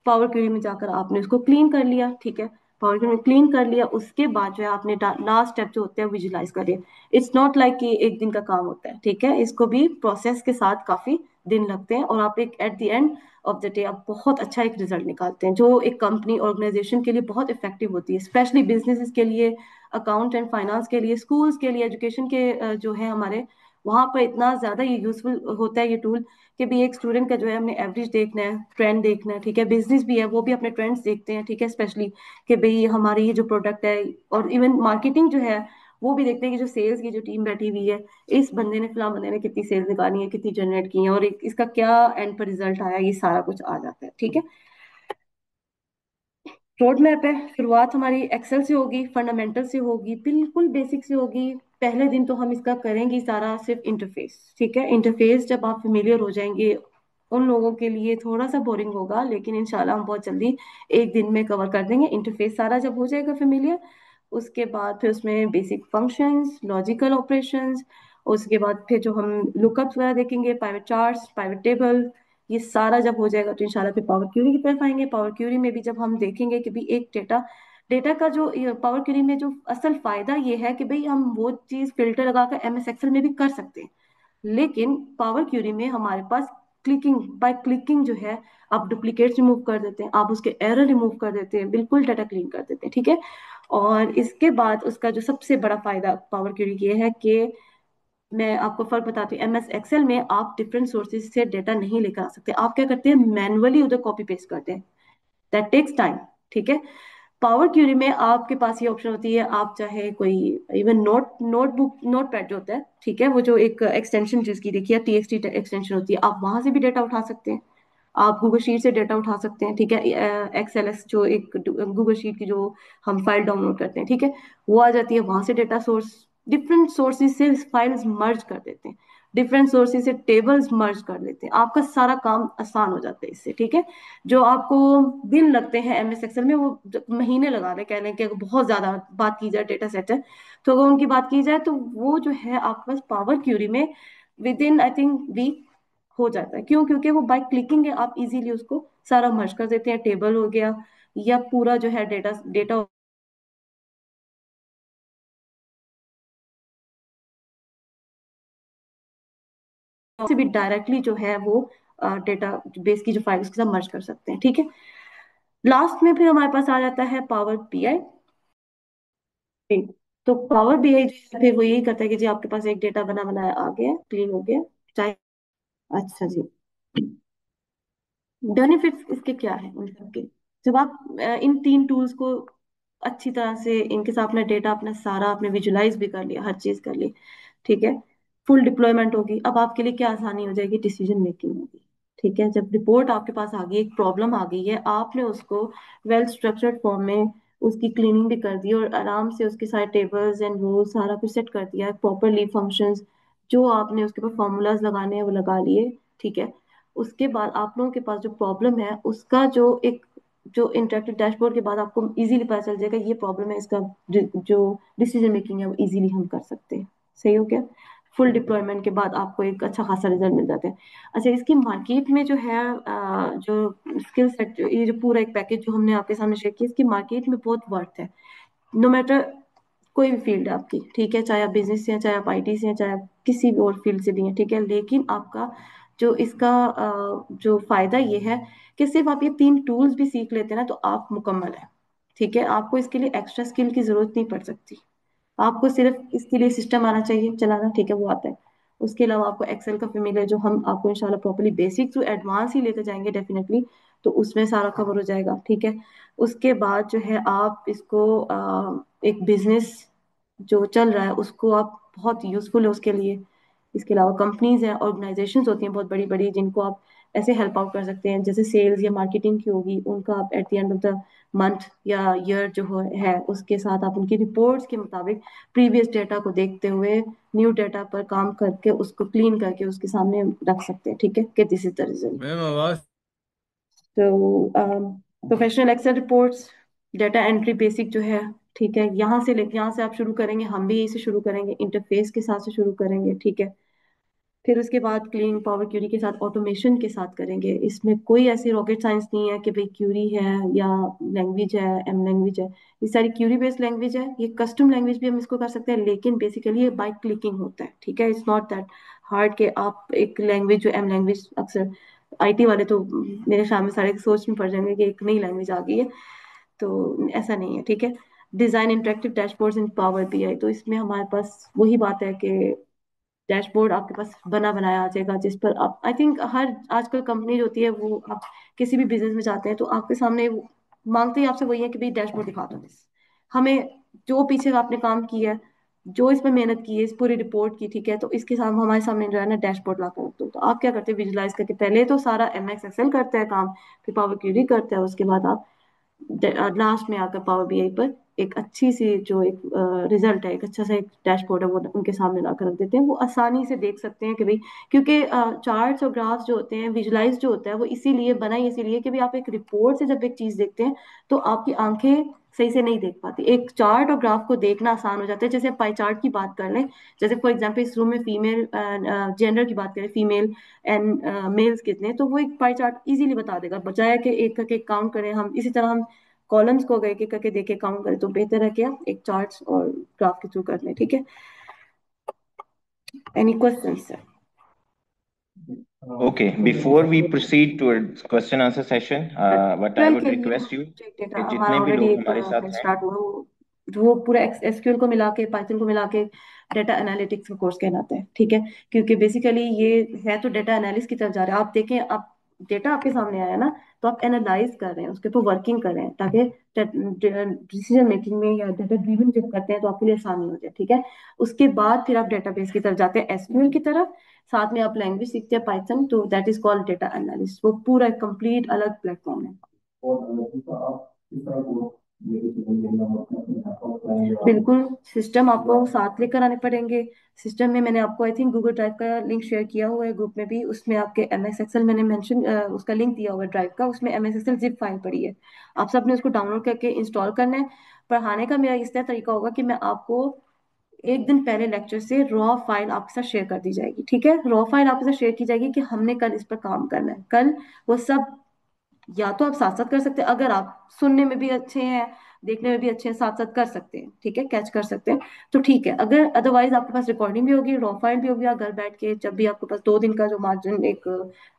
पावर क्वेरी में जाकर आपने उसको क्लीन कर लिया, ठीक है। पावर क्वेरी में क्लीन कर लिया, उसके बाद जो है आपने लास्ट स्टेप जो होते हैं विजुलाइज करिए। इट्स नॉट लाइक कि एक दिन का काम होता है, ठीक है। इसको भी प्रोसेस के साथ काफी दिन लगते हैं, और आप एक at the end of the day आप बहुत अच्छा एक रिजल्ट निकालते हैं, जो एक कंपनी ऑर्गेनाइजेशन के लिए बहुत इफेक्टिव होती है, स्पेशली बिजनेसेस के लिए, अकाउंट एंड फाइनेंस के लिए, स्कूल्स के लिए, एजुकेशन के जो है हमारे, वहां पर इतना ज्यादा ये यूजफुल होता है ये टूल, कि भी एक स्टूडेंट का जो है हमने एवरेज देखना है, ट्रेंड देखना है, ठीक है। बिजनेस भी है, वो भी अपने ट्रेंड्स देखते हैं, ठीक है, स्पेशली कि भाई हमारी ये जो प्रोडक्ट है, और इवन मार्केटिंग जो है वो भी देखते हैं कि जो सेल्स की जो टीम बैठी हुई है, इस बंदे ने फिलहाल बंदे ने कितनी सेल्स निकाली है, कितनी जनरेट की है, और इसका क्या एंड पर रिजल्ट आया, ये सारा कुछ आ जाता है, ठीक है। रोड मैप है, शुरुआत हमारी एक्सेल से होगी, फंडामेंटल से होगी, बिल्कुल बेसिक से होगी। पहले दिन तो हम इसका करेंगे सारा सिर्फ इंटरफेस। ठीक है, इंटरफेस जब आप फेमिलियर हो जाएंगे, उन लोगों के लिए थोड़ा सा बोरिंग होगा, लेकिन इंशाल्लाह हम बहुत जल्दी एक दिन में कवर कर देंगे इंटरफेस सारा जब हो जाएगा फेमिलियर। उसके बाद फिर उसमें बेसिक फंक्शंस, लॉजिकल ऑपरेशंस, उसके बाद फिर जो हम लुकअप्स वगैरह देखेंगे, प्राइवेट चार्ट्स, प्राइवेट टेबल, ये सारा जब हो जाएगा तो इंशाल्लाह फिर पावर क्यूरी की तरफ आएंगे। पावर क्यूरी में भी जब हम देखेंगे कि भाई एक डेटा डेटा का जो पावर क्यूरी में जो असल फायदा ये है कि भाई हम वो चीज फिल्टर लगाकर एमएस एक्सेल में भी कर सकते हैं, लेकिन पावर क्यूरी में हमारे पास क्लिकिंग बाय क्लिकिंग जो है, आप डुप्लीकेट्स रिमूव कर देते हैं, आप उसके एरर रिमूव कर देते हैं, बिल्कुल डाटा क्लीन कर देते हैं। ठीक है, और इसके बाद उसका जो सबसे बड़ा फायदा पावर क्यूरी की है कि मैं आपको फर्क बताती हूँ, एमएस एक्सेल में आप डिफरेंट सोर्सेज से डेटा नहीं लेकर आ सकते, आप क्या करते हैं मैनुअली उधर कॉपी पेस्ट करते हैं, दैट टेक्स टाइम। ठीक है, पावर क्यूरी में आपके पास ये ऑप्शन होती है, आप चाहे कोई इवन नोटबुक नोटपैड जो होता है, ठीक है, वो जो एक एक्सटेंशन जिसकी देखिए टीएक्सटी एक्सटेंशन होती है, आप वहां से भी डेटा उठा सकते हैं, आप गूगल शीट से डेटा उठा सकते हैं। ठीक है, एक्सएलएस जो एक गूगल शीट की जो हम फाइल डाउनलोड करते हैं, ठीक है, वो आ जाती है वहां से, डेटा सोर्स डिफरेंट सोर्सेज से फाइल्स मर्ज कर देते हैं, डिफरेंट सोर्सेज से टेबल्स मर्ज कर लेते हैं, आपका सारा काम आसान हो जाता है इससे। ठीक है, जो आपको दिन लगते हैं एमएस एक्सेल में, वो महीने लगा रहे, कह लें कि अगर बहुत ज्यादा बात की जाए डेटा सेट है, तो अगर उनकी बात की जाए तो वो जो है आपके पास पावर क्यूरी में within I think week हो जाता है। क्यों? क्योंकि वो बाय क्लिकिंग है, आप इजीली उसको सारा मर्ज कर देते हैं, टेबल हो गया या पूरा जो है डेटा डेटा से भी डायरेक्टली जो है वो डेटा बेस की जो फाइल उसके साथ मर्ज कर सकते हैं। ठीक है, लास्ट में फिर हमारे पास आ जाता है पावर बीआई। तो पावर बीआई जो है फिर वो यही करता है कि जी आपके पास एक डेटा बना बनाया आ गया, क्लीन हो गया, चाहे। अच्छा जी, बेनिफिट्स इसके क्या है उन सबके? जब आप इन तीन टूल्स को अच्छी तरह से इनके साथ अपना डेटा अपना सारा आपने विजुलाइज भी कर लिया, हर चीज कर ली, ठीक है, फुल डिप्लॉयमेंट होगी, अब आपके लिए क्या आसानी हो जाएगी, डिसीजन मेकिंग होगी। ठीक है, जब रिपोर्ट आपके पास आ गई, एक प्रॉब्लम आ गई है, आपने उसको वेल स्ट्रक्चर्ड फॉर्म में उसकी क्लीनिंग भी कर दी और आराम से उसके सारे टेबल्स एंड वो सारा कुछ सेट कर दिया, प्रॉपरली फंक्शंस जो आपने उसके ऊपर फॉर्मूलाज लगाने हैं वो लगा लिए। ठीक है, उसके बाद आप लोगों के पास जो प्रॉब्लम है उसका जो एक जो इंटरेक्टिव डैशबोर्ड के बाद आपको इजीली पता चल जाएगा ये प्रॉब्लम है, इसका जो डिसीजन मेकिंग है वो इजीली हम कर सकते हैं। सही हो गया, फुल डिप्लॉयमेंट के बाद आपको एक अच्छा खासा रिजल्ट मिल जाता है। अच्छा, इसकी मार्केट में जो है जो स्किल सेट, ये जो पूरा एक पैकेज जो हमने आपके सामने शेयर किया, इसकी मार्केट में बहुत वर्थ है। नो मैटर कोई भी फील्ड है आपकी, ठीक है, चाहे आप बिजनेस से हैं, चाहे आप आईटी से हैं, चाहे आप किसी भी और फील्ड से भी हैं, ठीक है, लेकिन आपका जो इसका जो फायदा ये है कि सिर्फ आप ये तीन टूल्स भी सीख लेते हैं ना तो आप मुकम्मल है। ठीक है, आपको इसके लिए एक्स्ट्रा स्किल की जरूरत नहीं पड़ सकती, आपको सिर्फ इसके लिए सिस्टम आना चाहिए चलाना, ठीक है, वो आता है। उसके अलावा आपको एक्सेल का फेमिलियर जो हम आपको इंशाल्लाह प्रॉपर्ली बेसिक टू एडवांस ही लेकर जाएंगे डेफिनेटली, तो उसमें सारा कवर हो जाएगा। ठीक है, उसके बाद जो है आप इसको एक बिजनेस जो चल रहा है उसको आप बहुत यूजफुल है उसके लिए। इसके अलावा कंपनीज हैं, ऑर्गेनाइजेशंस होती हैं बहुत बड़ी बड़ी, जिनको आप ऐसे हेल्प आउट कर सकते हैं, जैसे सेल्स या मार्केटिंग की होगी, उनका आप at the end of the month या ईयर जो है उसके साथ आप उनकी रिपोर्ट्स के मुताबिक प्रीवियस डेटा को देखते हुए न्यू डेटा पर काम करके उसको क्लीन करके उसके सामने रख सकते हैं। ठीक है, कि this is the result. Ma'am आवाज। तो professional Excel reports, data entry basic जो है, ठीक है, यहाँ से आप शुरू करेंगे, हम भी यही से शुरू करेंगे, इंटरफेस के साथ से शुरू करेंगे। ठीक है, फिर उसके बाद क्लीन पावर क्यूरी के साथ ऑटोमेशन के साथ करेंगे। इसमें कोई ऐसी रॉकेट साइंस नहीं है कि भाई क्यूरी है या लैंग्वेज है, एम लैंग्वेज है, ये सारी क्यूरी बेस्ड लैंग्वेज है, ये कस्टम लैंग्वेज भी हम इसको कर सकते हैं, लेकिन बेसिकली ये बाय क्लिकिंग होता है। ठीक है, इट्स नॉट दैट हार्ड कि आप एक लैंग्वेज जो एम लैंग्वेज, अक्सर आईटी वाले तो मेरे ख्याल में सारे सोच में पड़ जाएंगे कि एक नई लैंग्वेज आ गई है, तो ऐसा नहीं है। ठीक है, डिजाइन इंटरेक्टिव डैशबोर्ड्स इन पावर बीआई, तो इसमें हमारे पास वही बात है कि डैशबोर्ड आपके पास बना बनाया आ जाएगा, जिस पर आप आई थिंक हर आजकल कंपनी जो होती है वो आप किसी भी बिजनेस में जाते हैं तो आपके सामने मांगते ही आपसे वही है कि भाई डैशबोर्ड दिखा दो बस हमें, जो पीछे आपने काम किया है, जो इसमें मेहनत की है इस पूरी रिपोर्ट की, ठीक है, तो इसके साथ हमारे सामने जो है ना डैशबोर्ड ला कर रख दो। तो आप क्या करते हैं, विजुलाइज करके पहले तो सारा एमएक्स एक्सेल करता है काम, फिर पावर क्यूरी करता है, उसके बाद आप लास्ट में आकर पावर बीआई पर एक अच्छी सी जो एक रिजल्ट है, एक अच्छा सा एक डैशबोर्ड है, वो उनके सामने लाकर रख देते हैं। वो आसानी से देख सकते हैं कि भाई, क्योंकि चार्ट्स और ग्राफ्स जो होते हैं, विजुलाइज जो होता है, वो इसीलिए बनाई इसीलिए कि भाई आप एक रिपोर्ट से जब एक चीज देखते हैं तो आपकी आंखें सही से नहीं देख पाती। एक चार्ट और ग्राफ को देखना आसान हो जाता है। जैसे पाई चार्ट की बात कर लें, जैसे फॉर एग्जांपल इस रूम में फीमेल जेंडर की बात करें, फीमेल एंड मेल्स कितने हैं, तो वो एक पाई चार्ट इजीली बता देगा, बजाय कि एक करके काउंट करें हम। इसी तरह हम कॉलम्स को गए के करके देखे काउंट करें, तो बेहतर है क्या एक चार्ट्स और ग्राफ के थ्रू कर लें। ठीक है, any questions? Okay, before we proceed towards question answer session, what I 12 would के लिए request you ऑब्जेक्ट डेटा कि हमारा जितने भी ऑलरेडी लोग एक हमारे साथ हैं, स्टार्ट हुआ, वो पूरा एसक्यूएल को मिला के, पाइथन को मिला के डेटा एनालिटिक्स का कोर्स कहलाता है। ठीक है, क्योंकि बेसिकली ये है तो डेटा एनालिस्ट की तरफ जा रहे हैं। आप देखें, आप डेटा आपके सामने आया ना, तो आप एनालाइज कर रहे हैं, उसके ऊपर वर्किंग कर रहे हैं, ताकि डिसीजन मेकिंग में या डेटा ड्रिवन जब करते हैं तो आपके लिए आसानी हो जाए। ठीक है, उसके बाद फिर आप डेटाबेस की तरफ जाते हैं, एसक्यूएल की तरफ। साथ में आप लैंग्वेज सीखते हैं पाइथन, तो that is called data analyst. वो पूरा कंप्लीट अलग प्लेटफॉर्म है। बिल्कुल, सिस्टम आपको साथ लेकर आने पड़ेंगे। सिस्टम में मैंने आपको आई थिंक गूगल ड्राइव का लिंक शेयर किया हुआ है ग्रुप में भी, उसमें आपके एम एस एक्सेल मैंने मेंशन, उसका लिंक दिया हुआ है ड्राइव का, उसमें M S Excel zip file पड़ी है। आप सबने उसको डाउनलोड करके इंस्टॉल करना है। पढ़ाने का मेरा इस तरह तरीका होगा कि मैं आपको एक दिन पहले लेक्चर से रॉ फाइल आपके साथ शेयर कर दी जाएगी। ठीक है, रॉ फाइल आपके साथ शेयर की जाएगी कि हमने कल इस पर काम करना है। कल वो सब या तो आप साथ साथ कर सकते हैं, अगर आप सुनने में भी अच्छे हैं, देखने में भी अच्छे हैं, साथ साथ कर सकते हैं। ठीक है, कैच कर सकते हैं तो ठीक है। अगर अदरवाइज आपके पास रिकॉर्डिंग भी होगी, रॉ फाइल भी होगी, आप घर बैठ के जब भी आपके पास 2 दिन का जो मार्जिन एक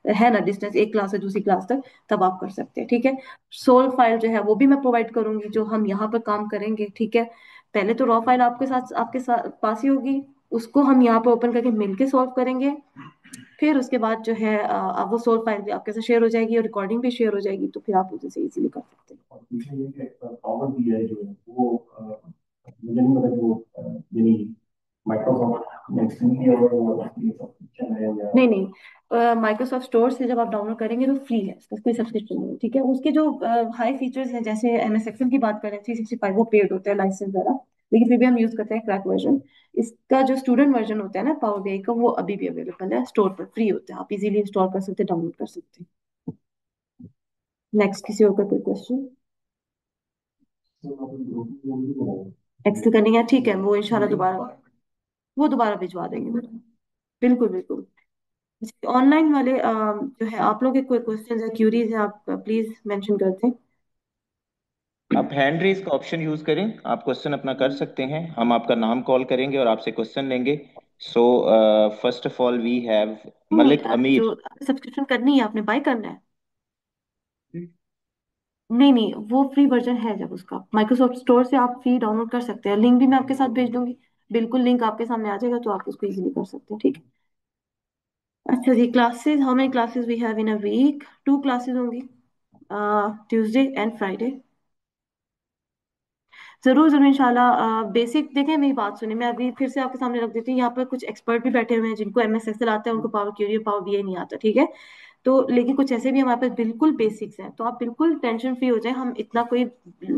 है ना, डिस्टेंस एक क्लास से दूसरी क्लास तक, तब आप कर सकते हैं। ठीक है, सोल फाइल जो है वो भी मैं प्रोवाइड करूंगी जो हम यहाँ पर काम करेंगे। ठीक है, पहले तो रॉ फाइल आपके साथ पास ही होगी, उसको हम यहाँ पर ओपन करके मिलके सॉल्व करेंगे। फिर उसके बाद जो है अब वो सोर्स फाइल भी आपके साथ शेयर हो जाएगी और रिकॉर्डिंग भी शेयर हो जाएगी, तो फिर आप उसे से इजीली कर सकते हैं। और पीछे ये कि पावर बीआई जो है वो मुझे नहीं पता कि वो यानी माइक्रोसॉफ्ट नेक्स्ट में और सब्सक्रिप्शन है या नहीं नहीं, माइक्रोसॉफ्ट स्टोर से जब आप डाउनलोड करेंगे तो फ्री है, इसका कोई सब्सक्रिप्शन नहीं है। ठीक है, उसके जो हाई फीचर्स हैं, जैसे एम एस एक्सेल की बात करें 365, वो पेड होता है लाइसेंस वाला, लेकिन फिर भी हम यूज करते हैं क्रैक वर्जन। इसका जो स्टूडेंट वर्जन होता है ना पावर बीआई का, वो अभी भी अवेलेबल है, स्टोर पर फ्री होता है, आप इजीली इंस्टॉल कर सकते हैं, डाउनलोड कर सकते हैं। नेक्स्ट किसी और का कोई क्वेश्चन? एक्सेल करनी है, ठीक है, वो इंशाल्लाह दोबारा, वो दोबारा भिजवा देंगे। बिल्कुल बिल्कुल। ऑनलाइन वाले जो है, आप लोग के कोई क्वेश्चन है, क्यूरीज है, आप प्लीज मेंशन कर दें। आप हैंड रेज का ऑप्शन यूज करें, आप क्वेश्चन अपना कर सकते हैं, हम आपका नाम कॉल करेंगे और आपसे क्वेश्चन लेंगे। So first of all we have नहीं, मलिक जो अमीर। सब्सक्रिप्शन करनी है आपने बाय करना है। नहीं नहीं, वो फ्री वर्जन है, जब उसका माइक्रोसॉफ्ट स्टोर से आप फ्री डाउनलोड कर सकते हैं, लिंक भी मैं आपके साथ भेज दूंगी। बिल्कुल, लिंक आपके सामने आ जाएगा, तो आप उसको इजीली कर सकते हैं। ठीक है, अच्छा जी, classes, how many classes we have in a week? 2 classes होंगी, ट्यूसडे एंड फ्राइडे। जरूर जरूर इंशाल्लाह। बेसिक देखें, मेरी बात सुनिए, मैं अभी फिर से आपके सामने रख देती हूँ। यहाँ पर कुछ एक्सपर्ट भी बैठे हुए हैं जिनको एमएस एक्सेल आता है, उनको पावर क्यूरी और पावर बीआई नहीं आता। ठीक है, तो लेकिन कुछ ऐसे भी हमारे पास बिल्कुल बेसिक्स हैं, तो आप बिल्कुल टेंशन फ्री हो जाएं। हम इतना कोई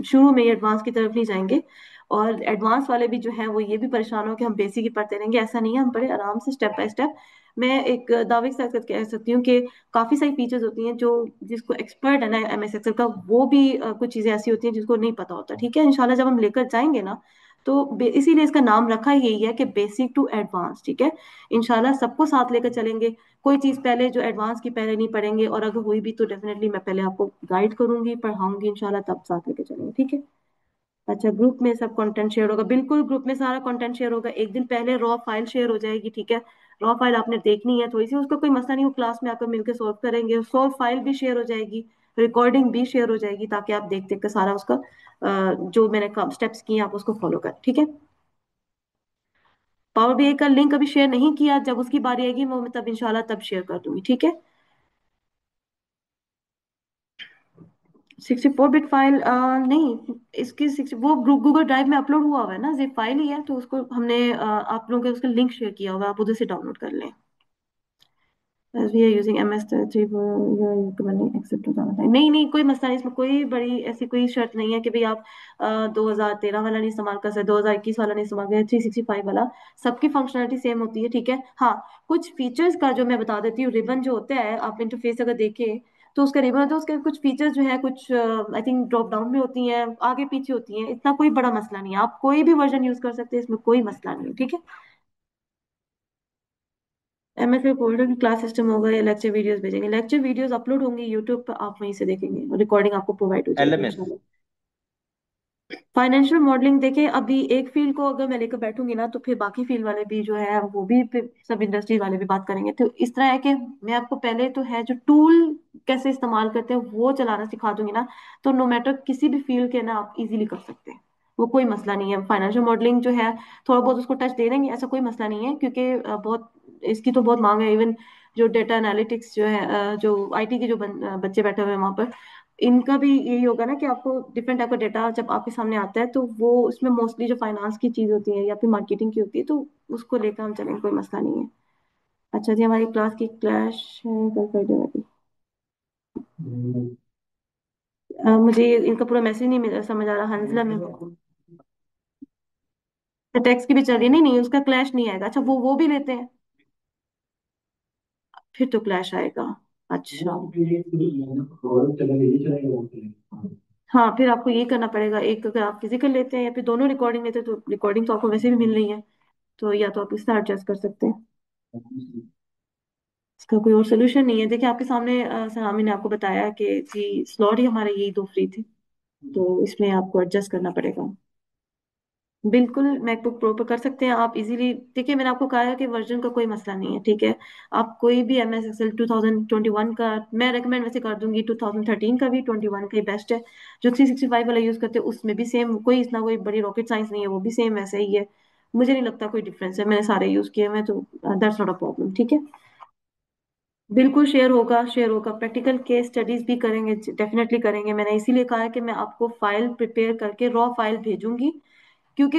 शुरू में एडवांस की तरफ नहीं जाएंगे, और एडवांस वाले भी जो है वो ये भी परेशान हो कि हम बेसिक ही पढ़ते रहेंगे, ऐसा नहीं है। हम बड़े आराम से स्टेप बाय स्टेप, मैं एक दावे के साथ कह सकती हूँ कि काफी सारी फीचर्स होती हैं जो, जिसको एक्सपर्ट है ना एमएस एक्सेल का, वो भी कुछ चीजें ऐसी होती हैं जिसको नहीं पता होता। ठीक है, इंशाल्लाह जब हम लेकर जाएंगे ना, तो इसीलिए इसका नाम रखा ही यही है कि बेसिक टू एडवांस। ठीक है, इंशाल्लाह सबको साथ लेकर चलेंगे। कोई चीज पहले जो एडवांस की पहले नहीं पढ़ेंगे, और अगर हुई भी तो डेफिनेटली मैं पहले आपको गाइड करूंगी, पढ़ाऊंगी इंशाल्लाह, तब साथ लेकर चलेंगे। ठीक है, अच्छा, ग्रुप में सब कंटेंट शेयर होगा, बिल्कुल ग्रुप में सारा कंटेंट शेयर होगा। एक दिन पहले रॉ फाइल शेयर हो जाएगी। ठीक है, रॉ फाइल आपने देखनी है थोड़ी सी, उसका कोई मसला नहीं, वो क्लास में आकर मिलकर सॉल्व करेंगे। सॉल्व फाइल भी शेयर हो जाएगी, रिकॉर्डिंग भी शेयर हो जाएगी, ताकि आप देख देख कर सारा उसका जो मैंने स्टेप्स किए आप उसको फॉलो करें। ठीक है, पावर बीआई का लिंक अभी शेयर नहीं किया, जब उसकी बारी आएगी वो मैं तब इंशाल्लाह तब शेयर कर दूंगी। ठीक है, 64 बिट फाइल नहीं, इसकी वो गूगल ड्राइव में अपलोड हुआ हुआ है ना, जिप फाइल ही है, तो उसको हमने आप लोगों के उसका लिंक शेयर किया हुआ है, आप उधर से डाउनलोड कर लें। As we are using MS 3 for your recommending except 2009। नहीं नहीं, कोई मसला नहीं, इसमें कोई बड़ी ऐसी कोई शर्त नहीं है कि भाई आप 2013 वाला नहीं इस्तेमाल कर सकते, 2021 वाला नहीं इस्तेमाल कर, 365 वाला। सबकी फंक्शनलिटी सेम होती है, ठीक है। हाँ, कुछ फीचर्स का जो मैं बता देती हूँ, रिबन जो होता है, आप इंटरफेस अगर देखें तो उसका रिबन होता है, उसके कुछ फीचर्स जो है कुछ आई थिंक ड्रॉप डाउन में होती हैं, आगे पीछे होती हैं, इतना कोई बड़ा मसला नहीं है, आप कोई भी वर्जन यूज कर सकते हैं, इसमें कोई मसला नहीं है, ठीक है। एमएस में फोल्डर की क्लास सिस्टम होगा या लेक्चर वीडियोस भेजेंगे? लेक्चर वीडियोस अपलोड होंगे यूट्यूब पर, आप वहीं से देखेंगे और रिकॉर्डिंग आपको प्रोवाइड हो जाएगी LMS। इंशाल्लाह। फाइनेंशियल मॉडलिंग देखिए, अभी एक फील्ड को अगर मैं लेकर बैठूंगी ना, तो फिर बाकी फील्ड वाले भी जो है वो भी फिर सब इंडस्ट्री वाले भी बात करेंगे, तो इस तरह है कि मैं आपको पहले तो है जो टूल कैसे इस्तेमाल करते हैं वो चलाना सिखा दूंगी ना, तो नो मैटर किसी भी फील्ड के ना आप इजीली कर सकते हैं, वो कोई मसला नहीं है। फाइनेंशियल मॉडलिंग जो है थोड़ा बहुत उसको टच दे देंगे, ऐसा कोई मसला नहीं है, क्योंकि बहुत इसकी तो बहुत मांग है। इवन जो डेटा एनालिटिक्स जो है जो आईटी के जो बच्चे बैठे हुए हैं वहां पर, इनका भी यही होगा ना कि आपको डिफरेंट टाइप का डेटा जब आपके सामने आता है, तो वो उसमें मोस्टली जो फाइनेंस की चीज होती है या फिर मार्केटिंग की होती है, तो उसको लेकर हम चलेंगे, कोई मसला नहीं है। अच्छा जी, हमारी क्लास की क्लैश है कल फ्राइडे वाली। मुझे इनका पूरा मैसेज नहीं समझ आ रहा, हंजला में टैक्स की भी चल रही है, नहीं नहीं उसका क्लैश नहीं आएगा। अच्छा, वो भी लेते हैं, फिर तो क्लैश आएगा। अच्छा, हाँ फिर आपको ये करना पड़ेगा, एक अगर आप फिजिकल लेते हैं या फिर दोनों रिकॉर्डिंग लेते हैं, तो रिकॉर्डिंग तो आपको वैसे भी मिल रही है, तो या तो आप इसका एडजस्ट कर सकते हैं। इसका कोई और सोल्यूशन नहीं है। देखिए आपके सामने सलामी ने आपको बताया कि जी स्लॉट ही हमारे यही दो फ्री थे, तो इसमें आपको एडजस्ट करना पड़ेगा। बिल्कुल मैकबुक प्रो पर कर सकते हैं आप इजीली। देखिए मैंने आपको कहा है कि वर्जन का कोई मसला नहीं है, ठीक है। आप कोई भी एम एस एक्सेल 2021 का, मैं रेकमेंड वैसे कर दूंगी 2013 का भी, 21 का ही बेस्ट है। जो 365 वाला यूज करते हैं उसमें भी सेम, कोई इतना कोई बड़ी रॉकेट साइंस नहीं है, वो भी सेम वैसे ही है। मुझे नहीं लगता कोई डिफरेंस है, मैंने सारे यूज किए हैं, तो दैट्स नॉट अ प्रॉब्लम, ठीक है। बिल्कुल शेयर होगा, शेयर होगा, प्रैक्टिकल केस स्टडीज भी करेंगे, डेफिनेटली करेंगे। मैंने इसीलिए कहा है कि मैं आपको फाइल प्रिपेयर करके रॉ फाइल भेजूंगी, क्योंकि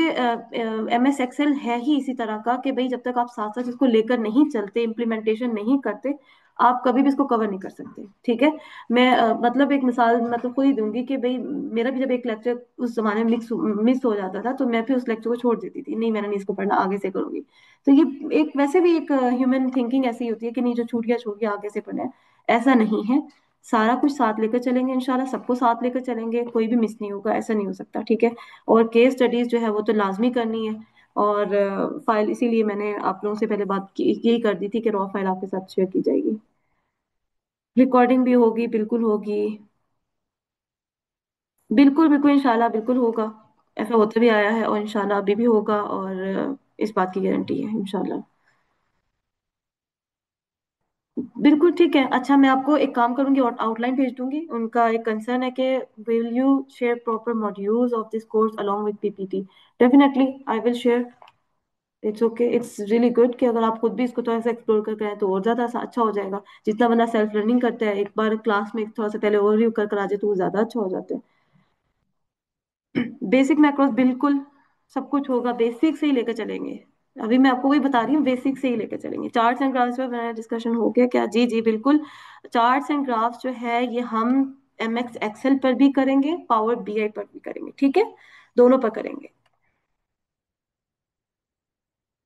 MS एक्सेल है ही इसी तरह का कि भाई जब तक आप साथ साथ इसको लेकर नहीं चलते, इम्प्लीमेंटेशन नहीं करते, आप कभी भी इसको कवर नहीं कर सकते, ठीक है। मैं मतलब एक मिसाल मतलब खुद ही दूंगी कि भाई मेरा भी जब एक लेक्चर उस जमाने में मिस हो जाता था, तो मैं फिर उस लेक्चर को छोड़ देती थी, नहीं मैंने नहीं इसको पढ़ना, आगे से करूंगी। तो ये एक वैसे भी एक ह्यूमन थिंकिंग ऐसी होती है कि नहीं जो छूट गया आगे से पढ़ना है, ऐसा नहीं है। सारा कुछ साथ लेकर चलेंगे इंशाल्लाह, सबको साथ लेकर चलेंगे, कोई भी मिस नहीं होगा, ऐसा नहीं हो सकता, ठीक है। और केस स्टडीज जो है वो तो लाजमी करनी है। और फाइल इसीलिए मैंने आप लोगों से पहले बात की, यही कर दी थी कि रॉ फाइल आपके साथ शेयर की जाएगी। रिकॉर्डिंग भी होगी, बिल्कुल होगी। बिल्कुल बिल्कुल इंशाल्लाह बिल्कुल होगा। ऐसा होता भी आया है और इंशाल्लाह अभी भी होगा, और इस बात की गारंटी है इंशाल्लाह। बिल्कुल ठीक है। अच्छा, मैं आपको एक काम करूंगी और आउटलाइन भेज दूंगी। उनका एक कंसर्न है कि will you share proper modules of this course along with PPT? Definitely I will share. It's okay, it's really good कि अगर आप खुद भी इसको थोड़ा सा एक्सप्लोर कर करें तो और ज्यादा अच्छा हो जाएगा। जितना बंदा सेल्फ लर्निंग करता है, एक बार क्लास में थोड़ा सा पहले ओवरव्यू कर आ जाए, तो वो ज्यादा अच्छा हो जाता है। बेसिक मैक्रोस बिल्कुल सब कुछ होगा, बेसिक से ही लेकर चलेंगे। अभी मैं आपको वही बता रही हूँ, बेसिक से ही लेकर चलेंगे। चार्ट्स एंड ग्राफ्स पे मेरा डिस्कशन हो गया क्या? जी जी बिल्कुल। चार्ट्स एंड ग्राफ्स जो है ये हम MX एक्सेल पर भी करेंगे, पावर BI पर भी करेंगे, ठीक है, दोनों पर करेंगे।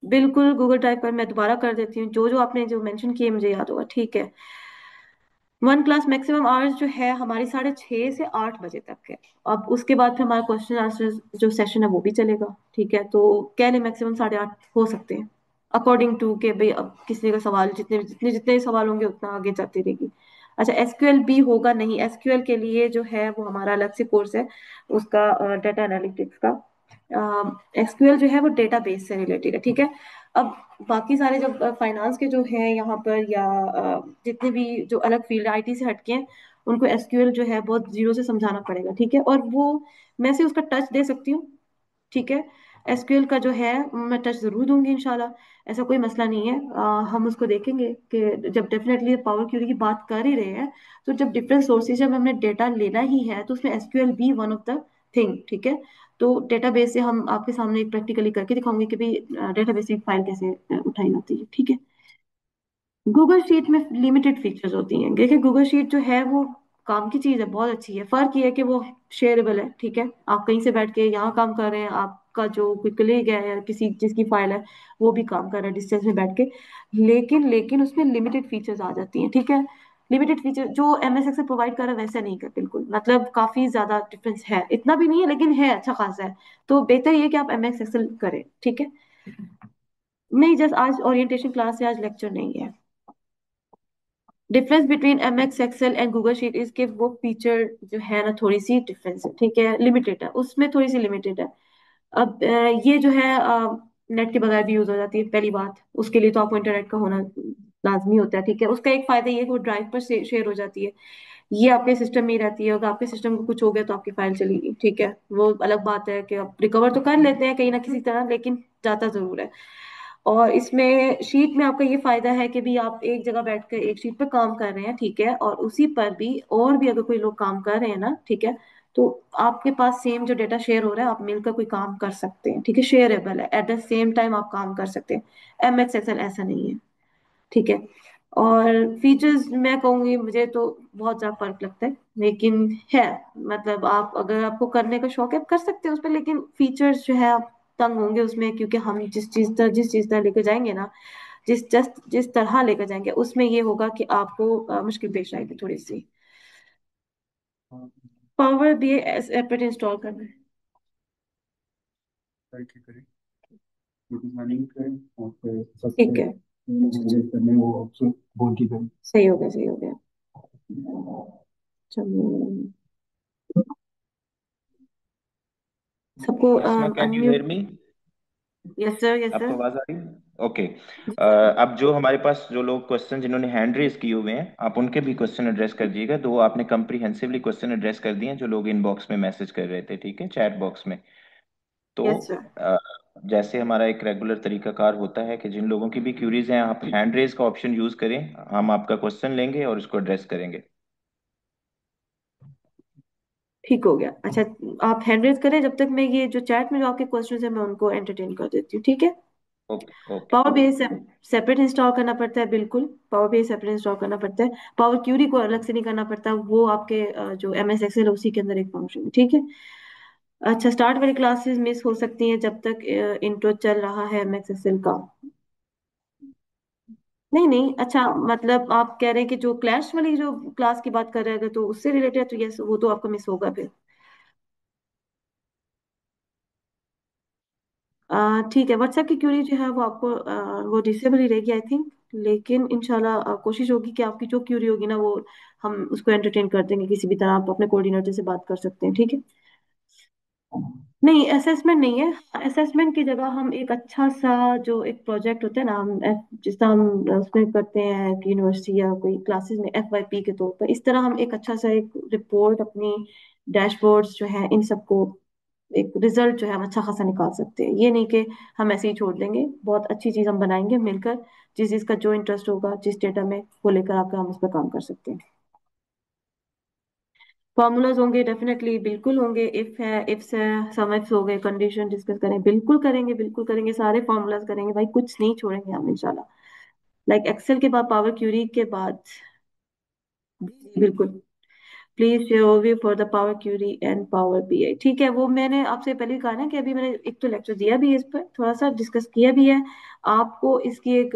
बिल्कुल गूगल ड्राइव पर मैं दोबारा कर देती हूँ, जो जो आपने जो मेंशन किए मुझे याद होगा, ठीक है। वन क्लास मैक्सिमम आवर्स जो है हमारी 6:30 से 8 बजे तक है। अब उसके बाद फिर हमारा क्वेश्चन आंसर जो सेशन है वो भी चलेगा, ठीक है। तो कह लें मैक्सिमम 8:30 हो सकते हैं, अकॉर्डिंग टू के भाई अब किसी का सवाल, जितने जितने जितने सवाल होंगे उतना आगे जाती रहेगी। अच्छा, SQL भी होगा? नहीं, SQL के लिए जो है वो हमारा अलग से कोर्स है, उसका डेटा एनालिटिक्स का। SQL जो है वो डेटाबेस से रिलेटेड है, ठीक है। अब बाकी सारे जब फाइनेंस के जो है यहाँ पर, या जितने भी जो अलग फील्ड IT से हटके हैं, उनको SQL जो है बहुत जीरो से समझाना पड़ेगा, ठीक है। और वो मैं से उसका टच दे सकती हूँ, ठीक है। SQL का जो है मैं टच जरूर दूंगी इंशाल्लाह, ऐसा कोई मसला नहीं है। हम उसको देखेंगे कि जब डेफिनेटली पावर क्यूरी की बात कर ही रहे हैं, तो जब डिफरेंट सोर्सेज जब हमने डेटा लेना ही है, तो उसमें SQL भी वन ऑफ द थिंग, ठीक है। तो डेटाबेस से हम आपके सामने एक प्रैक्टिकली करके दिखाऊंगे कि भाई डेटाबेस से एक फाइल कैसे उठाई जाती है, ठीक है। गूगल शीट में लिमिटेड फीचर्स होती हैं। देखिए गूगल शीट जो है वो काम की चीज है, बहुत अच्छी है। फर्क ये है कि वो शेयरेबल है, ठीक है। आप कहीं से बैठ के यहाँ काम कर रहे हैं, आपका जो कोई कलीग है या किसी जिसकी फाइल है वो भी काम कर रहा है डिस्टेंस में बैठ के। लेकिन उसमें लिमिटेड फीचर्स आ जाती हैं, ठीक है। लिमिटेड फीचर जो एमएस एक्सेल प्रोवाइड कर रहा है वैसा नहीं कर, बिल्कुल मतलब काफी ज्यादा डिफरेंस है, इतना भी नहीं है लेकिन है, अच्छा खासा है। तो बेहतर ये है कि आप एमएस एक्सेल करें, ठीक है। नहीं, जस्ट आज ओरिएंटेशन क्लास है, आज लेक्चर नहीं है। Difference between M X Excel and Google Sheet is के वो फीचर जो है ना थोड़ी सी डिफरेंस है, ठीक है, लिमिटेड है, उसमें थोड़ी सी लिमिटेड है। अब ये जो है नेट के बगैर भी यूज हो जाती है, पहली बात उसके लिए तो आपको इंटरनेट का होना लाजमी होता है, ठीक है। उसका एक फायदा ये है कि वो ड्राइव पर शेयर हो जाती है, ये आपके सिस्टम में ही रहती है। अगर आपके सिस्टम को कुछ हो गया तो आपकी फाइल चलेगी, ठीक है। वो अलग बात है कि आप रिकवर तो कर लेते हैं कहीं ना किसी तरह, लेकिन जाता जरूर है। और इसमें शीट में आपका ये फायदा है कि भी आप एक जगह बैठकर एक शीट पर काम कर रहे हैं, ठीक है, और उसी पर भी और भी अगर कोई लोग काम कर रहे हैं ना, ठीक है, तो आपके पास सेम जो डेटा शेयर हो रहा है आप मिलकर कोई काम कर सकते हैं, ठीक है, शेयरेबल है, एट द सेम टाइम आप काम कर सकते हैं। एम एक्स एक्सल ऐसा नहीं है, ठीक है। और फीचर्स मैं कहूंगी मुझे तो बहुत ज्यादा फर्क लगता है, लेकिन है, मतलब आप अगर आपको करने का शौक है आप कर सकते हैं उस पर, लेकिन फीचर्स जो है आप तंग होंगे उसमें, क्योंकि हम जिस चीज तरह लेकर जाएंगे ना, जिस तरह लेकर जाएंगे उसमें ये होगा कि आपको मुश्किल पेश आएगी थोड़ी सी। पावर भी एपेट इंस्टॉल करना है, ठीक है। सही हो गया, सही हो गया। चलो, सबको Asma, can you hear unmute. Me? Yes sir, yes आपको सर। आवाज आ रही है? ओके। जी सर। अब जो हमारे पास जो लोग क्वेश्चन जिन्होंने हैंड रेज किए हुए हैं, आप उनके भी क्वेश्चन एड्रेस कर दीजिएगा। तो वो आपने कम्प्रीहेंसिवली क्वेश्चन एड्रेस कर दिए हैं जो लोग इनबॉक्स में मैसेज कर रहे थे, ठीक है, चैट बॉक्स में। तो यस सर। अ, जैसे हमारा एक रेगुलर तरीकाकार होता है कि जिन लोगों की भी क्यूरीज हैं, आप हैंड रेज का ऑप्शन यूज करें, हम आपका क्वेश्चन लेंगे और उसको एड्रेस करेंगे। ठीक हो गया, अच्छा। आप हैंड रेज करें जब तक मैं ये जो चैट में जो आपके क्वेश्चन है मैं उनको एंटरटेन कर देती हूँ, ठीक है। Okay okay. Power BI separate install करना पड़ता है, बिल्कुल पावर बीआई सेपरेट इंस्टॉल करना पड़ता है। पावर क्यूरी को अलग से नहीं करना पड़ता, वो आपके जो एम एस एक्सेल है उसी के अंदर एक फंक्शन है, ठीक है। अच्छा, स्टार्ट वाली क्लासेस मिस हो सकती हैं जब तक इंट्रो चल रहा है एम एस एक्सेल का। नहीं नहीं, अच्छा मतलब आप कह रहे हैं कि जो क्लैश वाली जो क्लास की बात कर रहे हैं अगर तो उससे रिलेटेड तो यस, वो तो आपका मिस होगा फिर। ठीक है, व्हाट्सएप की क्यूरी जो है वो आपको वो डिसेबल ही रहेगी आई थिंक, लेकिन इंशाल्लाह कोशिश होगी कि आपकी जो क्यूरी होगी ना वो हम उसको एंटरटेन कर देंगे किसी भी तरह, आप अपने कोऑर्डिनेटर से बात कर सकते हैं, ठीक है। नहीं, असेसमेंट नहीं है। असेसमेंट की जगह हम एक अच्छा सा जो एक प्रोजेक्ट होता है ना, हम जिस तरह हम उसमें करते हैं कि यूनिवर्सिटी या कोई क्लासेस में FYP के तौर पर, इस तरह हम एक अच्छा सा एक रिपोर्ट अपनी डैशबोर्ड्स जो है इन सबको एक रिजल्ट जो है हम अच्छा खासा निकाल सकते हैं। ये नहीं कि हम ऐसे ही छोड़ देंगे, बहुत अच्छी चीज हम बनाएंगे मिलकर। जिस जिसका जो इंटरेस्ट होगा जिस डेटा में वो लेकर आकर हम उस पर काम कर सकते हैं। फॉर्मूलाज होंगे, डेफिनेटली बिल्कुल होंगे। इफ है, इफ्स है, सम इफ्स हो गए, कंडीशन डिस्कस करें, बिल्कुल करेंगे, बिल्कुल करेंगे, सारे फॉर्मूलाज करेंगे भाई, कुछ नहीं छोड़ेंगे हम इंशाल्लाह। लाइक एक्सेल के बाद पावर क्यूरी के बाद, जी, बिल्कुल। Please share overview for the Power Curie and power BI, ठीक है। वो मैंने आपसे पहले ही कहा ना कि अभी मैंने एक तो लेक्चर दिया भी है, इस पर थोड़ा सा डिस्कस किया भी है। आपको इसकी एक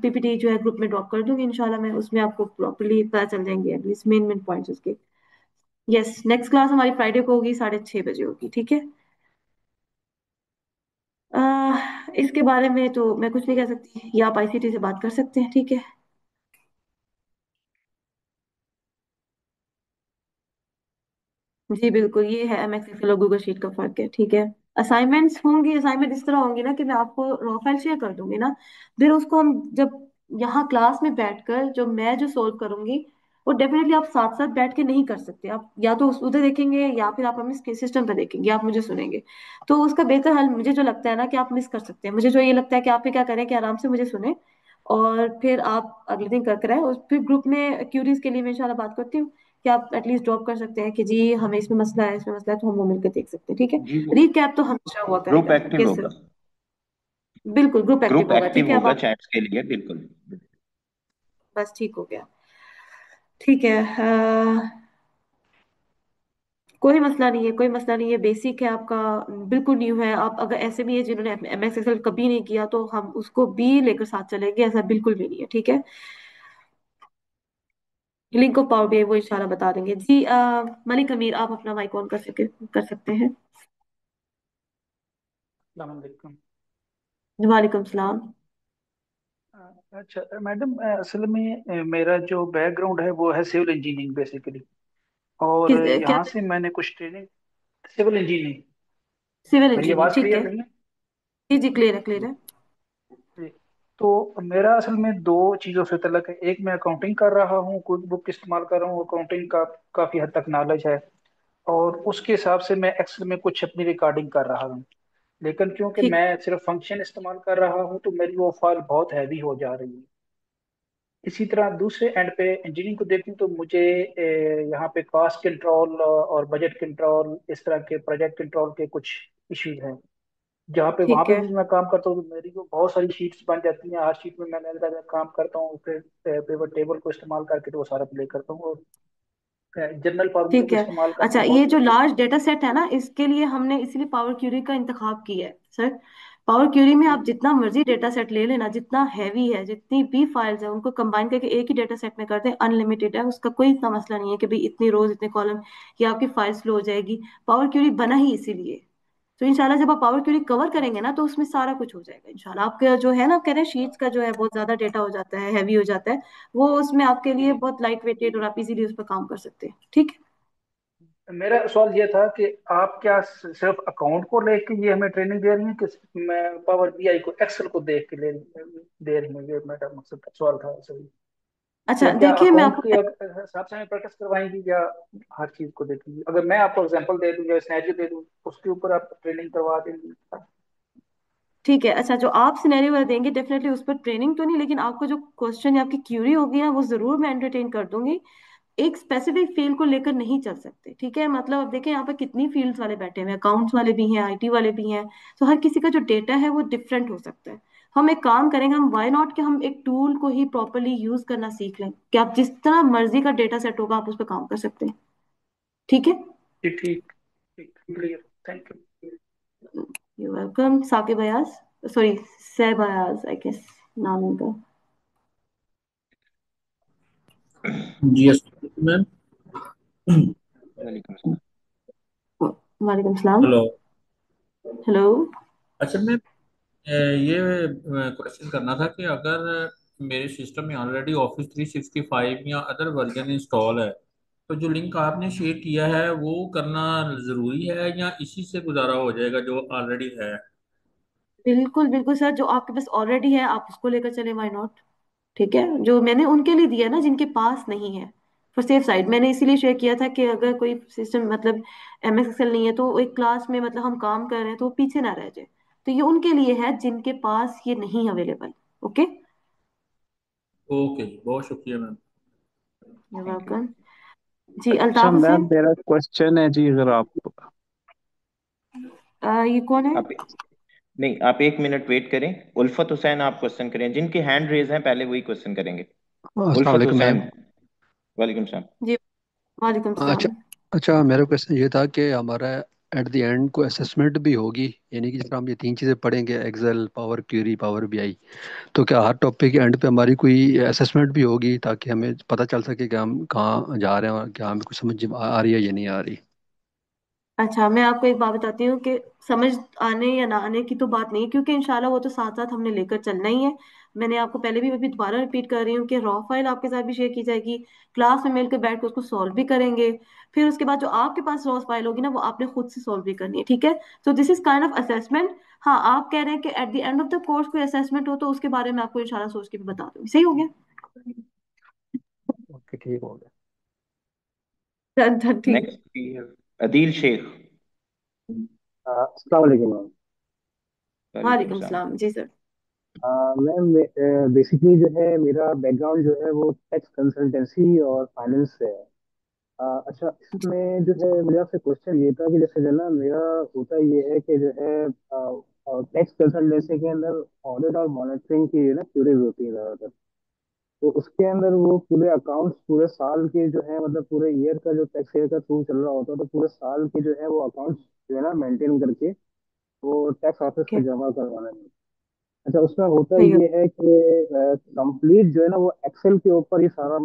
PPT जो है ग्रुप में ड्रॉप कर दूंगी इंशाल्लाह मैं, उसमें आपको प्रॉपर्ली पता चल जाएंगे एटलीस्ट मेन मेन पॉइंट्स उसके। यस, नेक्स्ट क्लास हमारी फ्राइडे को होगी, 6:30 बजे होगी, ठीक है। इसके बारे में तो मैं कुछ नहीं कह सकती, या आप ICT से बात कर सकते हैं, ठीक है। जी बिल्कुल, ये है MX एक्सेल और गूगल शीट का फर्क है, ठीक है। असाइनमेंट्स होंगी, असाइनमेंट इस तरह होंगी ना कि मैं आपको रॉ फाइल शेयर कर दूंगी ना, फिर उसको हम जब यहाँ क्लास में बैठकर जो मैं जो सोल्व करूंगी वो डेफिनेटली आप साथ साथ बैठ के नहीं कर सकते। आप या तो उधर देखेंगे या फिर आप अपने सिस्टम पर देखेंगे, आप मुझे सुनेंगे। तो उसका बेहतर हल मुझे जो लगता है ना कि आप मिस कर सकते हैं, मुझे जो ये लगता है कि आप ही क्या करें कि आराम से मुझे सुने और फिर आप अगले दिन कर कराएं। और फिर ग्रुप में क्यूरीज के लिए मैं इंशाल्लाह बात करती हूँ कि आप एटलीस्ट ड्रॉप कर सकते हैं कि जी हमें इसमें मसला है, इसमें मसला है, तो हम वो मिलकर देख सकते हैं, ठीक है। जी, रीकैप तो हमेशा हुआ ग्रुप करेगा, एक्टिव यस होगा। सर। बिल्कुल ग्रुप ग्रुप एक्टिव होगा, ठीक एक्टिव है। अब होगा आप चैट्स के लिए, बिल्कुल। बस ठीक हो गया। ठीक है। कोई मसला नहीं है, कोई मसला नहीं है, बेसिक है आपका, बिल्कुल न्यू है। आप अगर ऐसे भी है जिन्होंने एमएस एक्सेल कभी नहीं किया तो हम उसको भी लेकर साथ चलेंगे, ऐसा बिल्कुल भी नहीं है, ठीक है। लिंक ऑफ पावर भी वो इंशाल्लाह बता देंगे जी। मलिक अमीर, आप अपना माइक ऑन कर सकते हैं। अस्सलाम वालेकुम। वालेकुम सलाम। अच्छा मैडम, असल में मेरा जो बैकग्राउंड है वो है सिविल इंजीनियरिंग बेसिकली। और क्या? यहाँ से मैंने कुछ ट्रेनिंग, सिविल इंजीनियरिंग। सिविल मेरी इंजीनियरिंग, आवाज़ ठीक क्लियर है। नहीं है? जी जी, क्लियर है, क्लियर जी है। जी। तो मेरा असल में दो चीज़ों से तल्लक है। एक, मैं अकाउंटिंग कर रहा हूँ, कुछ बुक इस्तेमाल कर रहा हूँ, अकाउंटिंग का काफ़ी हद तक नॉलेज है। और उसके हिसाब से मैं एक्सेल में कुछ अपनी रिकॉर्डिंग कर रहा हूँ। लेकिन क्योंकि ठीक। मैं सिर्फ फंक्शन इस्तेमाल कर रहा हूँ तो मेरी वो फाइल बहुत हैवी हो जा रही है। इसी तरह दूसरे एंड पे इंजीनियरिंग को देखूं तो मुझे यहाँ पे कॉस्ट कंट्रोल और बजट कंट्रोल, इस तरह के प्रोजेक्ट कंट्रोल के कुछ इश्यूज हैं। जहाँ पे वहाँ ठीक पे है। भी मैं काम करता हूँ तो मेरी को बहुत सारी शीट्स बन जाती हैं। हर शीट में मैं अलग अलग काम करता हूँ, फिर पेपर टेबल को इस्तेमाल करके तो वो सारा प्ले करता हूँ, और जनरल फार्मूले ठीक को है। इस्तेमाल करके अच्छा, बहुत ये जो सारी। लार्ज डेटा सेट है ना, इसके लिए हमने इसीलिए पावर क्यूरी का इंतखाब किया है सर। पावर क्यूरी में आप जितना मर्जी डेटा सेट ले लेना, जितना हैवी है, जितनी भी फाइल्स है उनको कंबाइन करके एक ही डेटा सेट में कर दें, अनलिमिटेड है, उसका कोई इतना मसला नहीं है कि भाई इतनी रोज इतने कॉलम, या आपकी फाइल स्लो हो जाएगी। पावर क्यूरी बना ही इसीलिए। तो इंशाल्लाह जब आप पावर क्यूरी कवर करेंगे ना तो उसमें सारा कुछ हो जाएगा इंशाल्लाह। आपका जो है ना, कह रहे हैं शीट्स का जो है बहुत ज्यादा डेटा हो जाता है, हैवी हो जाता है, वो उसमें आपके लिए बहुत लाइट वेटेड, और आप इजीली उस पर काम कर सकते हैं, ठीक है। मेरा सवाल ये था कि आप क्या सिर्फ अकाउंट को लेके ये हमें ट्रेनिंग दे रही हैं, कि मैं पावर बीआई को, एक्सेल को देख के दे रही हैं? ये मेरा मकसद था, सवाल था सही। या अच्छा क्या देखिए, मैं अकाउंट आपको, के हिसाब से हमें प्रैक्टिस करवाएंगी, या हर चीज को देखेंगी? अगर मैं आपको एग्जांपल दे दूं या सिनेरियो दे दूं, उसके ऊपर आप ट्रेनिंग करवा देंगी? ठीक है। अच्छा, जो आप सिनेरियो वाला देंगे डेफिनेटली उस पर ट्रेनिंग तो नहीं, लेकिन आपको जो क्वेश्चन या आपकी क्यूरी होगी ना, वो जरूर मैं एंटरटेन कर दूंगी। एक स्पेसिफिक फील्ड को लेकर नहीं चल सकते, ठीक है। मतलब अब देखें यहाँ पर कितनी फील्ड्स वाले बैठे हुए हैं, अकाउंट्स वाले भी हैं, आईटी वाले भी हैं। तो हर किसी का जो डेटा है वो डिफरेंट हो सकता है। हम एक काम करेंगे, हम वाई नॉट कि हम एक टूल को ही प्रॉपरली यूज करना सीख लें, कि आप जिस तरह मर्जी का डेटा सेट होगा आप उस पर काम कर सकते हैं, ठीक है। जी ठीक। ठीक, clear, thank you. You welcome. Saqib Ayaz, sorry, Saib Ayaz I guess नाम उनका। जी अस्सलाम मैम। वालेकुम सलाम। वालेकुम सलाम। हेलो। हेलो। अच्छा मैम, ये क्वेश्चन करना था कि अगर मेरे सिस्टम में ऑलरेडी ऑफिस 365 या अदर वर्जन इंस्टॉल है, तो जो लिंक आपने शेयर किया है वो करना ज़रूरी है या इसी से गुजारा हो जाएगा जो ऑलरेडी है? बिल्कुल बिल्कुल सर, जो आपके पास ऑलरेडी है आप उसको लेकर चले, व्हाई नॉट। ठीक है, जो मैंने उनके लिए दिया ना जिनके पास नहीं है, फॉर सेफ साइड मैंने इसीलिए शेयर किया था कि अगर कोई सिस्टम मतलब एमएस एक्सेल नहीं है तो एक क्लास में मतलब हम काम कर रहे हैं तो वो पीछे ना रह जाए। तो ये उनके लिए है जिनके पास ये नहीं अवेलेबल। ओके। ओके जी, बहुत शुक्रिया ma'am. You thank you. Welcome. जी, अच्छा अल्ताफ मैम, हुसैन। मेरा क्वेश्चन है जी, अगर आप। ये कौन है? आप नहीं, आप एक मिनट वेट करें। उल्फत हुसैन आप क्वेश्चन करें, जिनके हैंड रेज हैं पहले वही क्वेश्चन करेंगे। अस्सलाम उल्फत वालेकुम मैम। हुसैन। वालेकुम सलाम। जी, वालेकुम अच्छा। सलाम। अच्छा, मेरा क्वेश्चन ये था कि हमारा एट द एंड को असेसमेंट भी होगी, यानी कि जब हम ये तीन चीज़ें पढ़ेंगे, Excel, Power Query, Power BI, तो क्या हर टॉपिक के एंड पे हमारी कोई असेसमेंट भी होगी, ताकि हमें पता चल सके कि हम कहाँ जा रहे हैं और क्या हमें कुछ समझ आ रही है या नहीं आ रही? अच्छा, मैं आपको एक बात बताती हूँ कि समझ आने या ना आने की तो बात नहीं है, क्योंकि इंशाल्लाह वो तो साथ साथ हमने लेकर चलना ही है। मैंने आपको पहले भी अभी दोबारा रिपीट कर रही हूँ कि रॉ फाइल आपके साथ भी शेयर की जाएगी, क्लास में मिलकर बैठ कर उसको सॉल्व भी करेंगे। फिर उसके बाद जो आपके पास रॉ फाइल होगी ना, वो आपने खुद से सॉल्व भी करनी है, ठीक है। तो this is kind of assessment. हाँ, आप कह रहे हैं कि at the end of the course कोई असेसमेंट हो तो उसके बारे में आपको इंशाल्लाह सोच के भी बता दूंगी, सही हो गया। ओके, ठीक हो गया। डन डन, ठीक है। Next we have Adeel Shaikh. अस्सलाम वालेकुम मैम। वालेकुम वालेकुम सलाम। सलाम जी सर। मैम, बेसिकली जो है मेरा बैकग्राउंड जो है वो टैक्स कंसल्टेंसी और फाइनेंस से है। अच्छा, इसमें जो है मुझे आपसे क्वेश्चन ये था कि जैसे जो ना मेरा होता ये है कि जो है टैक्स कंसल्टेंसी के अंदर ऑडिट और मॉनिटरिंग की ना क्यूरीज होती है ज़्यादातर। तो उसके अंदर वो पूरे अकाउंट्स पूरे साल के जो है, मतलब पूरे ईयर का जो टैक्स ईयर का थ्रू चल रहा होता है, तो पूरे साल के जो है वो अकाउंट्स जो है ना मेंटेन करके वो टैक्स ऑफिस ओके। में जमा करवाना है। अच्छा, उसमें होता सही हो। ये है कि कंप्लीट जो है ना वो एक्सेल के ऊपर ही सारा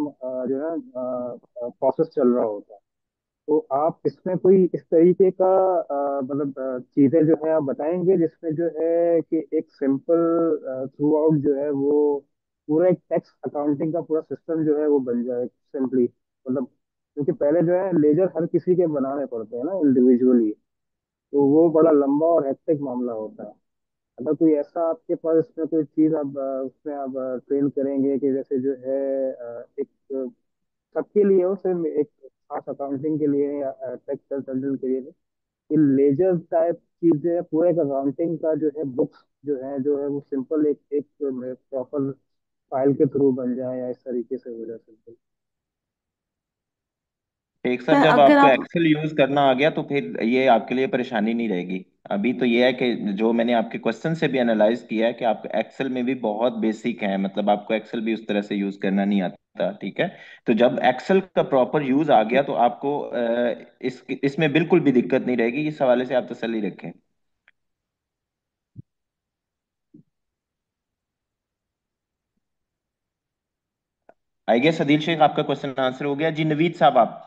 जो है ना प्रोसेस चल रहा होता है। तो आप इसमें कोई इस तरीके का मतलब चीजें जो है आप बताएंगे जिसमें जो है कि एक सिंपल थ्रू आउट जो है वो पूरा एक टैक्स अकाउंटिंग का पूरा सिस्टम जो है वो बन जाए सिंपली, मतलब क्योंकि पहले जो है लेजर हर किसी के बनाने पड़ते हैं ना इंडिविजुअली, तो वो बड़ा लंबा और हेक्टिक मामला होता है। अगर कोई ऐसा आपके पास इसमें कोई चीज आप उसमें आप ट्रेन करेंगे कि जैसे जो है एक सबके लिए हो, सिर्फ एक खास अकाउंटिंग के लिए या टैक्स कंसल्टेंट के लिए नहीं, कि लेजर टाइप चीजें है, पूरे अकाउंटिंग का जो है बुक्स जो है वो सिंपल एक एक प्रॉपर फाइल के थ्रू बन जाए या इस तरीके से हो जाए सिंपल। एक सर, सर जब अगर आपको आप, एक्सेल यूज करना आ गया तो फिर ये आपके लिए परेशानी नहीं रहेगी। अभी तो ये है कि जो मैंने आपके क्वेश्चन से भी एनालाइज किया है कि आपको एक्सेल में भी बहुत बेसिक है, मतलब आपको एक्सेल भी उस तरह से यूज करना नहीं आता, ठीक है। तो जब एक्सेल का प्रॉपर यूज आ गया तो आपको इसमें बिल्कुल भी दिक्कत नहीं रहेगी, इस हवाले से आप तसल्ली रखें। आई गेस अदील शेख आपका क्वेश्चन आंसर हो गया। जी नवीद साहब आप।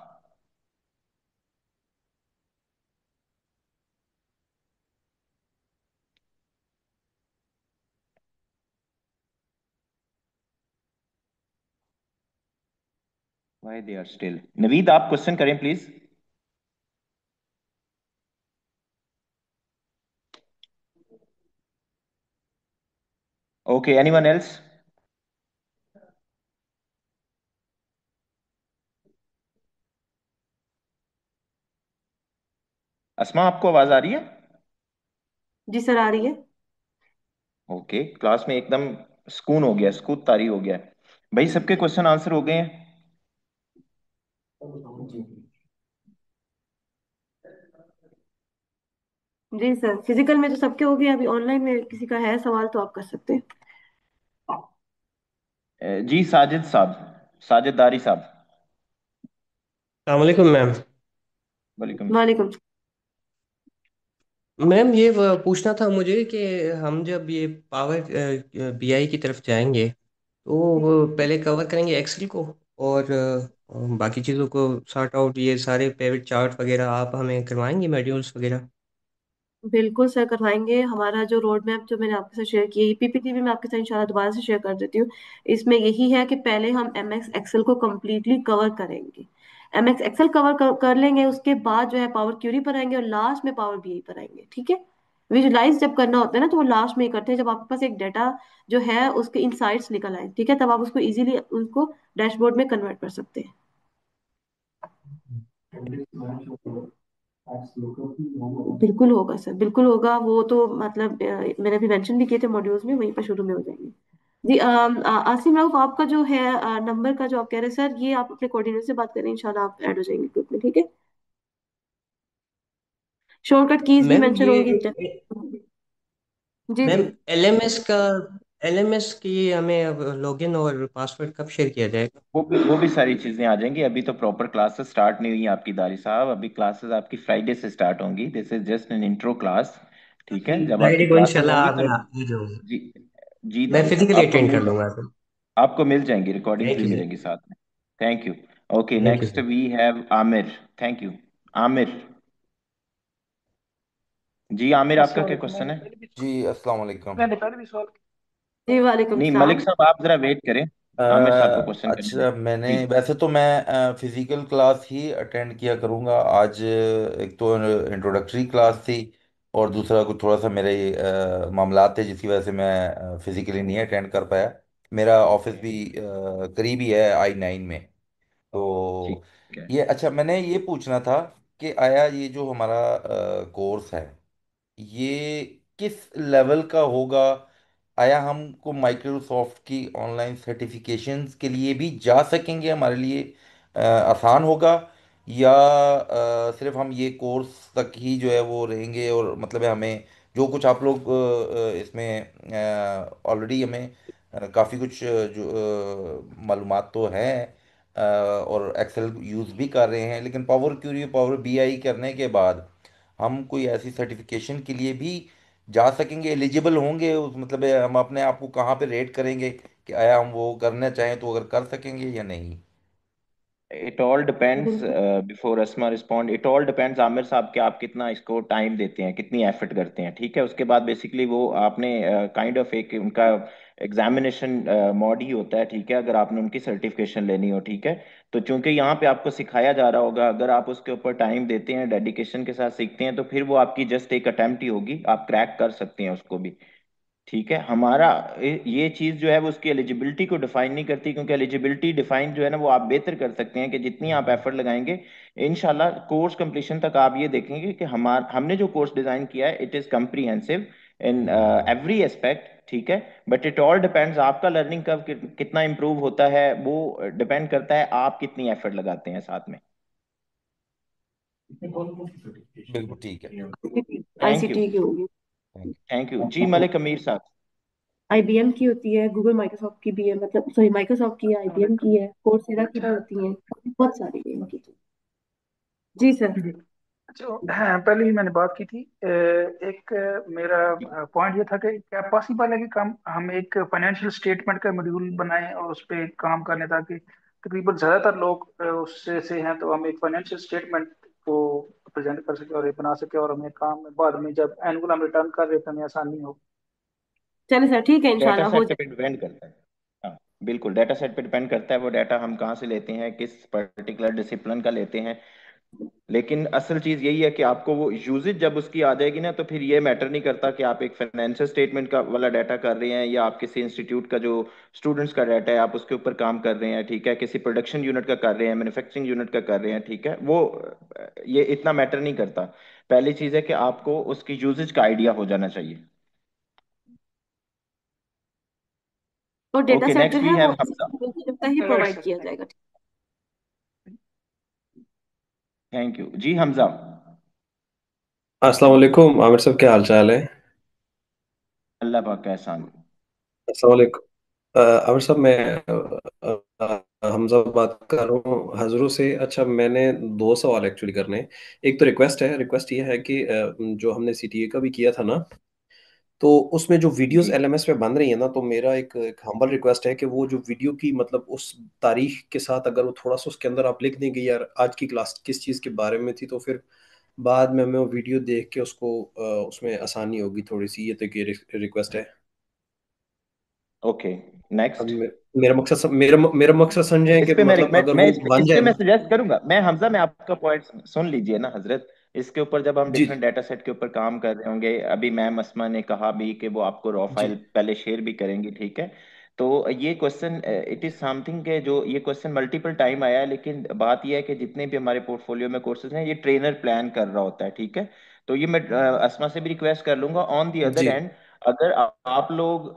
Why they are still. Naveed आप क्वेश्चन करें please. Okay, anyone else? Asma आपको आवाज आ रही है? जी सर आ रही है। ओके, क्लास में एकदम सुकून हो गया, सुकून तारी हो गया है। भाई सबके क्वेश्चन आंसर हो गए हैं? जी सर, फिजिकल में तो सबके हो गए, अभी ऑनलाइन में किसी का है सवाल तो आप कर सकते हैं। जी साजिद साहब, साजिद दारी साहब। अलैक्म मैम। वालेकुम। वालेकुम। मैम ये पूछना था मुझे कि हम जब ये पावर बीआई की तरफ जाएंगे तो वो पहले कवर करेंगे एक्सेल को, और बाकी चीज़ों को सॉर्ट आउट, ये सारे पेविट चार्ट वगैरह आप हमें करवाएंगे, मॉड्यूल्स वगैरह। बिल्कुल सर करवाएंगे। हमारा जो रोड मैप जो मैंने आपके साथ शेयर किया, ये पीपीटी भी मैं आपके साथ इंशाल्लाह दोबारा से शेयर कर देती हूँ। इसमें यही है कि पहले हम एम एक्स एक्सेल को कम्प्लीटली कवर करेंगे। एम एक्स एक्सेल कवर कर लेंगे, उसके बाद जो है पावर क्यूरी पर आएंगे और लास्ट में पावर बीआई पर आएंगे, ठीक है। विजुलाइज जब करना होता है ना तो वो लास्ट में ही करते हैं, जब आपके पास एक डाटा जो है उसके इंसाइट्स निकल आए, ठीक है, तब आप उसको इजीली उनको डैशबोर्ड में कन्वर्ट कर सकते हैं। बिल्कुल होगा सर, बिल्कुल होगा। वो तो मतलब मैंने अभी मेंशन भी किए थे मॉड्यूल्स में, वहीं पर शुरू में हो जाएंगे। जी आसिम राउफ, आपका जो है नंबर का जो आप कह रहे हैं सर, ये आप अपने कोऑर्डिनेटर से बात करें, इंशाल्लाह आप ऐड हो जाएंगे ग्रुप में, ठीक है। शॉर्टकट कीज भी मैम मेंशन ये होंगी। जी मैम जी। एलएमएस की हमें अब लॉगिन और पासवर्ड कब शेयर किया जाएगा? वो भी सारी चीजें आ जाएंगी। अभी तो प्रॉपर क्लासेस स्टार्ट नहीं हुई आपकी दारी साहब, अभी क्लासेस आपकी फ्राइडे से स्टार्ट होंगी। This is just an intro class, ठीक है। जब आपकी फ्राइडे को क्लासेस इंशाल्लाह होंगी मैं तो आ जाऊंगा। जी, जी मैं दारी साहब फिजिकली अटेंड कर लूंगा तो। आपको मिल जाएंगी, रिकॉर्डिंग्स थैंक भी यू सर। मिलेंगी साथ में। Thank you. Okay, thank you next sir. We have Aamir. Thank you. Aamir. जी आमिर, आपका अस्सलाम क्या वालेकुम। क्वेश्चन है? जी अस्सलाम वालेकुम। मैंने पहले भी सवाल जी वालेकुम नहीं, मलिक सलाम। साहब आप जरा वेट करें, आमिर साहब को क्वेश्चन करने दें। अच्छा, मैंने जी। वैसे तो मैं फिजिकल क्लास ही अटेंड किया करूँगा आज। एक तो इंट्रोडक्टरी क्लास थी, और दूसरा कुछ थोड़ा सा मेरे मामलात थे जिसकी वजह से मैं फिजिकली नहीं अटेंड कर पाया। मेरा ऑफिस भी करीब ही है I9 में। ठीक तो है। ये अच्छा, मैंने ये पूछना था कि आया ये जो हमारा कोर्स है, ये किस लेवल का होगा? आया हमको माइक्रोसॉफ्ट की ऑनलाइन सर्टिफिकेशंस के लिए भी जा सकेंगे, हमारे लिए आसान होगा? या सिर्फ हम ये कोर्स तक ही जो है वो रहेंगे, और मतलब है हमें जो कुछ आप लोग इसमें ऑलरेडी हमें काफ़ी कुछ जो मालूमात तो हैं, और एक्सेल यूज़ भी कर रहे हैं, लेकिन पावर क्यूरी पावर बीआई करने के बाद हम कोई ऐसी सर्टिफिकेशन के लिए भी जा सकेंगे, एलिजिबल होंगे उस मतलब हम अपने आप को कहाँ पे रेट करेंगे कि आया हम वो करना चाहें तो अगर कर सकेंगे या नहीं? इट ऑल डिपेंड्स, बिल्कुल। Before Asma respond, it all depends Aamir साहब कि आप कितना इसको टाइम देते हैं, कितनी एफर्ट करते हैं, ठीक है। उसके बाद बेसिकली वो आपने काइंड ऑफ एक उनका एग्जामिनेशन मॉड ही होता है, ठीक है, अगर आपने उनकी सर्टिफिकेशन लेनी हो, ठीक है। तो चूंकि यहाँ पे आपको सिखाया जा रहा होगा, अगर आप उसके ऊपर टाइम देते हैं, डेडिकेशन के साथ सीखते हैं, तो फिर वो आपकी जस्ट एक अटेम्प्ट ही होगी, आप क्रैक कर सकते हैं उसको भी, ठीक है। हमारा ये चीज जो है वो उसकी एलिजिबिलिटी को डिफाइन नहीं करती, क्योंकि एलिजिबिलिटी डिफाइन जो है ना वो आप बेहतर कर सकते हैं कि जितनी आप एफर्ट लगाएंगे, इंशाल्लाह कोर्स कंप्लीशन तक आप ये देखेंगे कि हमने जो कोर्स डिजाइन किया है it is comprehensive in every aspect, ठीक है। बट इट ऑल डिपेंड्स, आपका लर्निंग कर्व कितना इंप्रूव होता है वो डिपेंड करता है आप कितनी एफर्ट लगाते हैं साथ में। बिल्कुल ठीक है। Thank you. आईसीटी की होगी। थैंक यू जी। मलिक अमीर साहब। आईबीएम की होती है, गूगल माइक्रोसॉफ्ट की भी है, मतलब सॉरी माइक्रोसॉफ्ट की है, आईबीएम वालेकुम। की है, कोर्सेरा की भी अच्छा। होती है, बहुत सारी है इनकी तो। जी सर। जो हाँ, पहले ही मैंने बात की थी। एक मेरा पॉइंट ये था कि क्या पॉसिबल है कि हम एक फाइनेंशियल स्टेटमेंट का मॉड्यूल बनाएं और उस पर काम कर लें, ताकि तकरीबन ज़्यादातर लोग उससे से हैं, तो हम एक फाइनेंशियल स्टेटमेंट को प्रेजेंट कर सके और ये बना सके, और हमें काम में बाद में जब एनुअल हम रिटर्न कर रहे हैं तो हमें आसानी हो। चले सर, ठीक है, डेटा इंशाल्लाह हो सेट पे जाए। डिपेंड करता है। हाँ, बिल्कुल डेटा सेट पे डिपेंड करता है, वो डाटा हम कहाँ से लेते हैं, किस पर्टिकुलर डिसिप्लिन का लेते हैं। लेकिन असल चीज यही है कि आपको वो यूजेज जब उसकी आ जाएगी ना, तो फिर ये मैटर नहीं करता कि आप एक फाइनेंशियल स्टेटमेंट का वाला डाटा कर रहे हैं या आप किसी इंस्टीट्यूट का जो स्टूडेंट्स का डाटा है आप उसके ऊपर काम कर रहे हैं, ठीक है, किसी प्रोडक्शन यूनिट का कर रहे हैं, मैन्युफैक्चरिंग यूनिट का कर रहे हैं, ठीक है। वो ये इतना मैटर नहीं करता। पहली चीज है कि आपको उसकी यूजेज का आइडिया हो जाना चाहिए। और डेटा ओके, सेट जो नेक्स्ट वी है वो हैव इसी हमजा। कंपनी का ही राइट प्रोवाइड सर, किया थैंक जाएगा। थैंक यू जी। हमजा। अस्सलाम वालेकुम आमिर साहब, क्या हाल चाल है? अल्लाह पाक का एहसान। अस्सलाम वालेकुम। आमिर साहब, मैं हमजा बात कर रहा हूँ हजरू से। अच्छा, मैंने दो सवाल एक्चुअली करने हैं। एक तो रिक्वेस्ट ये है कि जो हमने सीटीए का भी किया था ना, तो उसमें जो वीडियोस जी। एलएमएस पे बन रही है ना, तो मेरा एक हम्बल रिक्वेस्ट है कि वो जो वीडियो की मतलब उस तारीख के साथ अगर वो थोड़ा सा उसके अंदर आप लिख दें कि यार आज की क्लास किस चीज़ के बारे में थी, तो फिर बाद में हमें वो वीडियो देख के उसको उसमें आसानी होगी थोड़ी सी। ये तो ये रिक्वेस्ट है। ओके, अब नेक्स्ट। मेरा मकसद समझें इस कि पे मतलब अगर वो बन इस जाए पे मैं ना। सजेस्ट करूंगा, मैं हमजा मैं आपका पॉइंट सुन लीजिए ना हजरत। इसके ऊपर जब हम जी डिफरेंट डाटा सेट के ऊपर काम कर रहे होंगे, अभी मैम अस्मा ने कहा भी कि वो आपको रॉ जी फाइल पहले शेयर भी करेंगी, ठीक है। तो ये क्वेश्चन इट इज समथिंग के जो ये क्वेश्चन मल्टीपल टाइम आया है, लेकिन बात ये है कि जितने भी हमारे पोर्टफोलियो में कोर्सेज हैं ये ट्रेनर प्लान कर रहा होता है, ठीक है। तो ये मैं अस्मा से भी रिक्वेस्ट कर लूंगा। ऑन दी अदर जी एंड, अगर आप लोग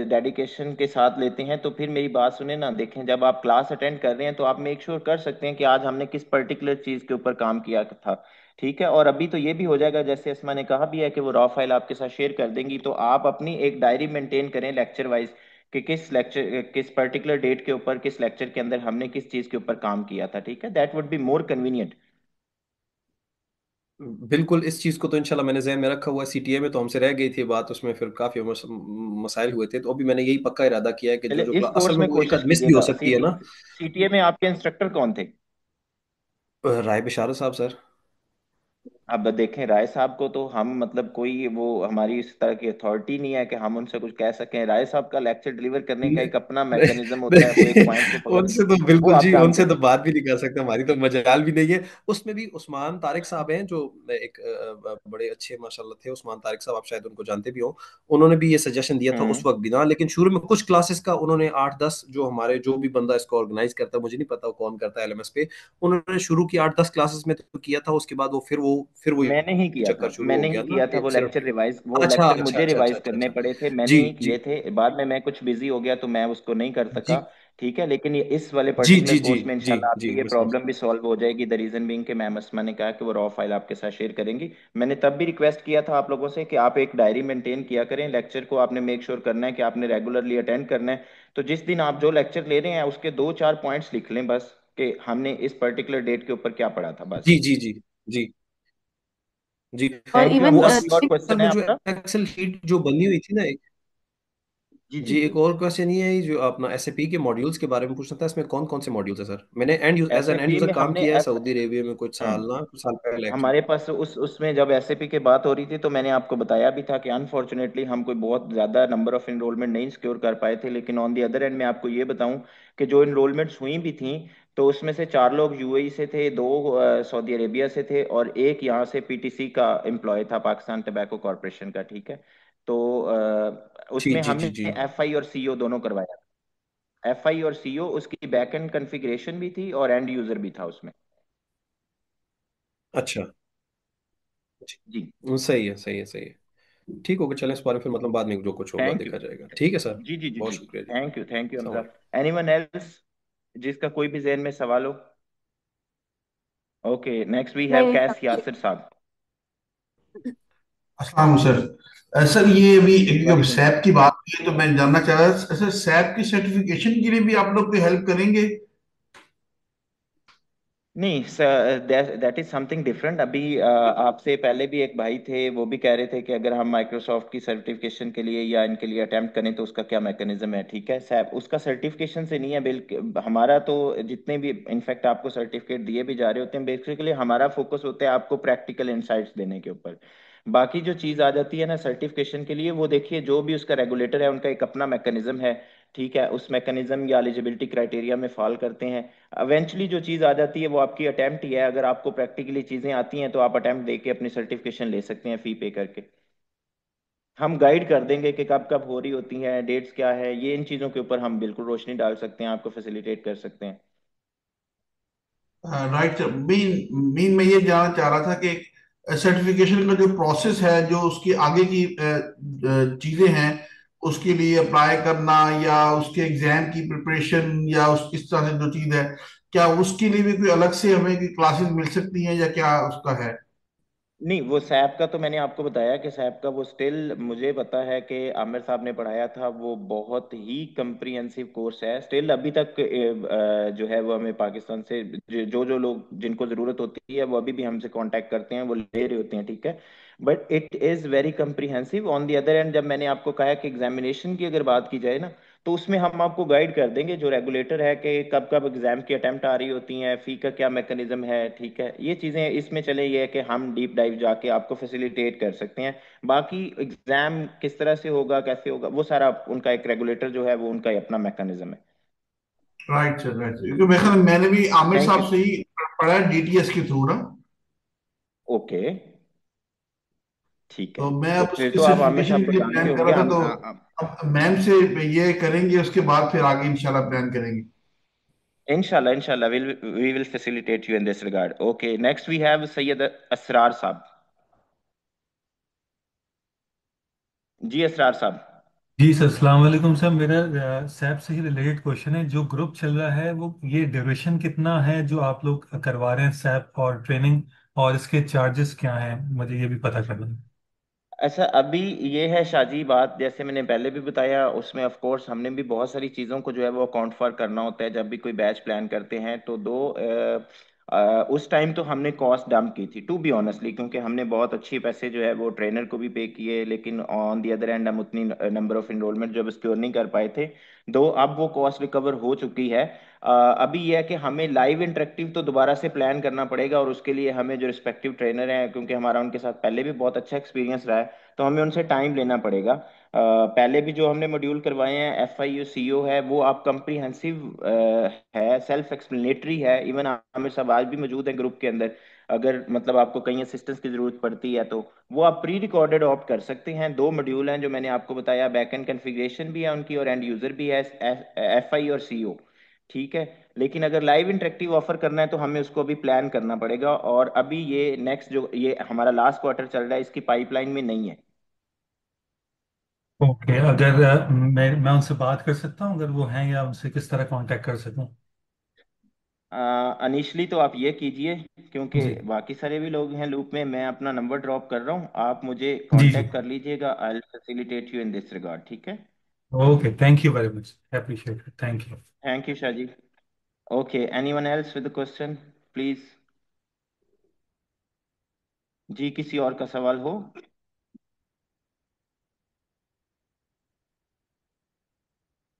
डेडिकेशन के साथ लेते हैं तो फिर मेरी बात सुने ना, देखें जब आप क्लास अटेंड कर रहे हैं तो आप मेक श्योर कर सकते हैं कि आज हमने किस पर्टिकुलर चीज के ऊपर काम किया था, ठीक है। और अभी तो ये भी हो जाएगा, जैसे अस्मा ने कहा भी है कि वो रॉ फाइल आपके साथ शेयर कर देंगी, तो आप अपनी एक डायरी मेंटेन करें लेक्चर वाइज कि किस पर्टिकुलर डेट के ऊपर किस लेक्चर के अंदर हमने किस चीज के ऊपर काम किया था, ठीक है। That would be more convenient. बिल्कुल। इस चीज़ को तो इंशाल्लाह मैंने जहन में रखा हुआ है। सीटीए में तो हमसे रह गई थी बात, उसमें फिर काफ़ी मसाइल हुए थे, तो अभी मैंने यही पक्का इरादा किया है कि जो चलिए जो इस क्लास असल कोर्स में में वो एक कोशिश आध मिस भी हो कीजिएगा। सकती है ना। सीटीए में आपके इंस्ट्रक्टर कौन थे? राय बिशारत साहब सर। अब देखें, राय साहब को तो हम मतलब कोई वो हमारी इस तरह की अथॉरिटी नहीं है कि हम उनसे कुछ कह सकें। राय साहब का लेक्चर डिलीवर करने का नहीं, एक अपना नहीं, मैकेनिज्म होता है, वो एक पॉइंट को नहीं, पकड़ के उनसे तो वो बिल्कुल आप जी, जानते उनसे तो हैं। बात भी नहीं कर सकते, हमारी तो मजाल भी नहीं है। उसमें भी उस्मान तारिक साहब हैं जो एक बड़े अच्छे माशाल्लाह थे। उस्मान तारिक साहब, आप शायद उनको जानते भी हो। उन्होंने भी ये सजेशन दिया था उस हम्म। वक्त भी ना, लेकिन शुरू में कुछ क्लासेस का उन्होंने 8-10, जो हमारे जो भी बंदा इसको ऑर्गेनाइज करता है, मुझे नहीं पता वो कौन करता है एलएमएस पे, उन्होंने शुरू की 8-10 क्लासेस में तो किया था। उसके बाद वो मैंने ही किया चक्कर था, शुरू हो मैंने ही गया ना किया था कि वो सिर्फ। लेक्चर रिवाइज, वो अच्छा लेक्चर अच्छा मुझे अच्छा अच्छा रिवाइज अच्छा करने अच्छा। पड़े थे, मैंने जी ही जी किए थे। बाद में मैं कुछ बिजी हो गया तो मैं उसको नहीं कर जी सका। ठीक है, लेकिन ये इस वाले जी पर्टिकुलर जी जी कोर्स में जी इंशाल्लाह जी, आपकी ये मैं समझ। प्रॉब्लम भी सॉल्व हो जाएगी। द रीजन बीइंग कि मैम अस्मा ने कहा कि वो रॉ फाइल आपके साथ शेयर करेंगी। मैंने तब भी रिक्वेस्ट किया था आप लोगों से कि आप एक डायरी मेंटेन किया करें, लेक्चर को आपने मेक श्योर करना है कि आपने रेगुलरली अटेंड करना है। तो जिस दिन आप जो लेक्चर ले रहे हैं उसके दो चार पॉइंट्स लिख लें बस, कि हमने इस पर्टिकुलर डेट के ऊपर क्या पढ़ा था बस। जी जी जी जी जी। और थैंक यू। इवन वो अमजद, कोई और असल क्वेश्चन है में जो आपका? एक्सेल शीट जो बनी हुई थी ना, जी जी जी जी। एक और क्वेश्चन ये है, जो अपना एसएपी के मॉड्यूल्स के बारे में पूछना था, इसमें कौन कौन से मॉड्यूल्स है सर? मैंने as an end SAP user में काम हमने किया है एफ सऊदी अरेबिया में कुछ साल, ना कुछ साल पहले एक्चुअली। हमारे पास उसमें जब एसएपी की बात हो रही थी तो मैंने आपको बताया भी था कि अनफॉर्चुनेटली हम कोई बहुत ज़्यादा नंबर ऑफ इनरोलमेंट नहीं सिक्योर कर पाए थे, लेकिन ऑन दी अदर एंड मैं आपको ये बताऊं कि जो इनरोलमेंट्स हुई भी थी तो उसमें से चार लोग यूएई से थे, दो सऊदी अरेबिया से थे और एक यहाँ से पीटीसी का एम्प्लॉय था, पाकिस्तान टबैको कॉरपोरेशन का। ठीक है, तो जी उसमें जी जी हमने जी। एफआई और सीओ दोनों करवाया। एफआई और सीओ, उसकी बैक एंड कॉन्फ़िगरेशन भी थी और एंड यूजर भी था उसमें। अच्छा। जी। सही है सही है सही है। ठीक होगा, चलें इस बारे में फिर मतलब बाद में जो कुछ होगा थैंक यू। देखा जाएगा। ठीक है सर, जी जी जी बहुत जी। शुक्रिया जी। Thank you Hamza. सलाम। एनीवन एल्स जिसका कोई भी जहन में सवाल हो? ओके, नेक्स्ट वी हैव नहीं कैस नहीं, यासिर साहब। अस्सलाम सर। सर ये अभी एक जब वालेकुम। सैप की बात की तो मैं जानना चाह रहा था सर, सैप की सर्टिफिकेशन के लिए भी आप लोग कोई हेल्प करेंगे? नहीं sir, that is something different. अभी आपसे पहले भी एक भाई थे, वो भी कह रहे थे कि अगर हम माइक्रोसॉफ्ट की सर्टिफिकेशन के लिए या इनके लिए अटेम्प्ट करें तो उसका क्या मैकेनिज्म है। ठीक है, सैप उसका सर्टिफिकेशन से नहीं है, बिल्कुल हमारा तो जितने भी इनफैक्ट आपको सर्टिफिकेट दिए भी जा रहे होते हैं, बेसिकली हमारा फोकस होता है आपको प्रैक्टिकल इंसाइट्स देने के ऊपर। बाकी जो चीज़ आ जाती है ना सर्टिफिकेशन के लिए, वो देखिए जो भी उसका रेगुलेटर है उनका एक अपना मैकेनिज्म है। ठीक है, उस मैकेनिज्म या एलिजिबिलिटी क्राइटेरिया में फॉल करते हैं। इवेंचुअली जो चीज़ आ जाती है वो आपकी अटेम्प्ट ही है। अगर आपको प्रैक्टिकली चीज़ें आती हैं तो आप अटेम्प्ट दे के अपनी सर्टिफिकेशन ले सकते हैं फी पे करके। हम गाइड कर देंगे कि कब कब हो रही होती हैं, डेट्स क्या है, ये इन चीज़ों के ऊपर हम बिल्कुल रोशनी डाल सकते हैं, आपको फैसिलिटेट कर सकते हैं। राइट सर, मीन मैं ये जानना चाह रहा था कि सर्टिफिकेशन का जो प्रोसेस है, जो उसकी आगे की चीजें हैं, उसके लिए अप्लाई करना या उसके एग्जाम की प्रिपरेशन या उस इस तरह से जो चीज है, क्या उसके लिए भी कोई अलग से हमें क्लासेस मिल सकती हैं या क्या उसका है? नहीं, वो सैप का तो मैंने आपको बताया कि सैप का वो स्टिल मुझे पता है कि आमिर साहब ने पढ़ाया था, वो बहुत ही कंप्रिहेंसिव कोर्स है स्टिल अभी तक। जो है वो हमें पाकिस्तान से जो जो लोग जिनको ज़रूरत होती है वो अभी भी हमसे कांटेक्ट करते हैं, वो ले रहे होते हैं। ठीक है, but it is very comprehensive. On the other and जब मैंने आपको कहा कि एग्जामिनेशन की अगर बात की जाए ना, तो उसमें हम आपको गाइड कर देंगे जो रेगुलेटर है कि कब कब एग्जाम की अटेम्प्ट आ रही होती हैं, फी का क्या मैकेनिज्म है। ठीक है, ये चीज़ें इसमें चले, ये है कि हम डीप डाइव जाके आपको फैसिलिटेट कर सकते हैं। बाकी एग्जाम किस तरह से होगा, कैसे होगा, वो सारा उनका एक रेगुलेटर जो है वो उनका ही अपना मैकेनिज्म है। राइट सर, राइट सर, क्योंकि मैंने भी आमिर थैंक यू। साहब से ही पढ़ा है डीटीएस के थ्रू ना। ओके, ठीक है। तो मैं तो अब फिर उसकी तो आप आमिर सर्टिफिकेशन साहब के को लिए जानते प्लान कर होंगे। रहा था, हम तो अब मैम से ये करेंगे, उसके बाद फिर आगे इंशाल्लाह प्लान करेंगे। इंशाल्लाह इंशाल्लाह we will facilitate you in this regard. Okay, next we have Syed Asrar साहब। जी असरार साहब। जी सर, अस्सलाम वालेकुम सर। मेरा सैप से ही रिलेटेड क्वेश्चन है। जो ग्रुप चल रहा है वो ये ड्यूरेशन कितना है जो आप लोग करवा रहे हैं सैप और ट्रेनिंग, और इसके चार्जेस क्या हैं, मुझे ये भी पता करना है। अच्छा, अभी ये है शाजी बात, जैसे मैंने पहले भी बताया, उसमें ऑफ कोर्स हमने भी बहुत सारी चीज़ों को जो है वो अकाउंट फॉर करना होता है जब भी कोई बैच प्लान करते हैं। तो उस टाइम तो हमने कॉस्ट डंप की थी टू बी ऑनेस्टली, क्योंकि हमने बहुत अच्छे पैसे जो है वो ट्रेनर को भी पे किए, लेकिन ऑन दी अदर एंड हम उतनी नंबर ऑफ इनरोलमेंट जो सिक्योर नहीं कर पाए थे। दो अब वो कॉस्ट रिकवर हो चुकी है। अभी यह है कि हमें लाइव इंटरेक्टिव तो दोबारा से प्लान करना पड़ेगा, और उसके लिए हमें जो रिस्पेक्टिव ट्रेनर हैं, क्योंकि हमारा उनके साथ पहले भी बहुत अच्छा एक्सपीरियंस रहा है, तो हमें उनसे टाइम लेना पड़ेगा। पहले भी जो हमने मॉड्यूल करवाए हैं, एफ आई यू सी ओ है, वो आप कंप्रीहेंसिव है, सेल्फ एक्सप्लेनेटरी है। इवन आमिर साहब आज भी मौजूद है ग्रुप के अंदर, अगर मतलब आपको कहीं असिस्टेंस की जरूरत पड़ती है तो वो आप प्री रिकॉर्डेड ऑप्ट कर सकते हैं। दो मॉड्यूल हैं जो मैंने आपको बताया, बैक एंड कन्फिग्रेशन भी है उनकी और एंड यूजर भी है, एफ आई और सी ओ। ठीक है, लेकिन अगर लाइव इंटरेक्टिव ऑफर करना है तो हमें उसको अभी प्लान करना पड़ेगा, और अभी ये नेक्स्ट जो ये हमारा लास्ट क्वार्टर चल रहा है इसकी पाइपलाइन में नहीं है। ओके, अगर मैं उनसे बात कर सकता हूँ अगर वो हैं, या उनसे किस तरह कांटेक्ट कर सकूँ? अनिशली तो आप ये कीजिए, क्योंकि जी बाकी सारे भी लोग हैं लूप में। मैं अपना नंबर ड्रॉप कर रहा हूँ, आप मुझे जी जी। कांटेक्ट कर लीजिएगा। I will facilitate you in this regard, ठीक है? Okay, thank you very much, appreciate it, thank you. Thank you Shah ji. Okay, anyone else with question please? जी, किसी और का सवाल हो?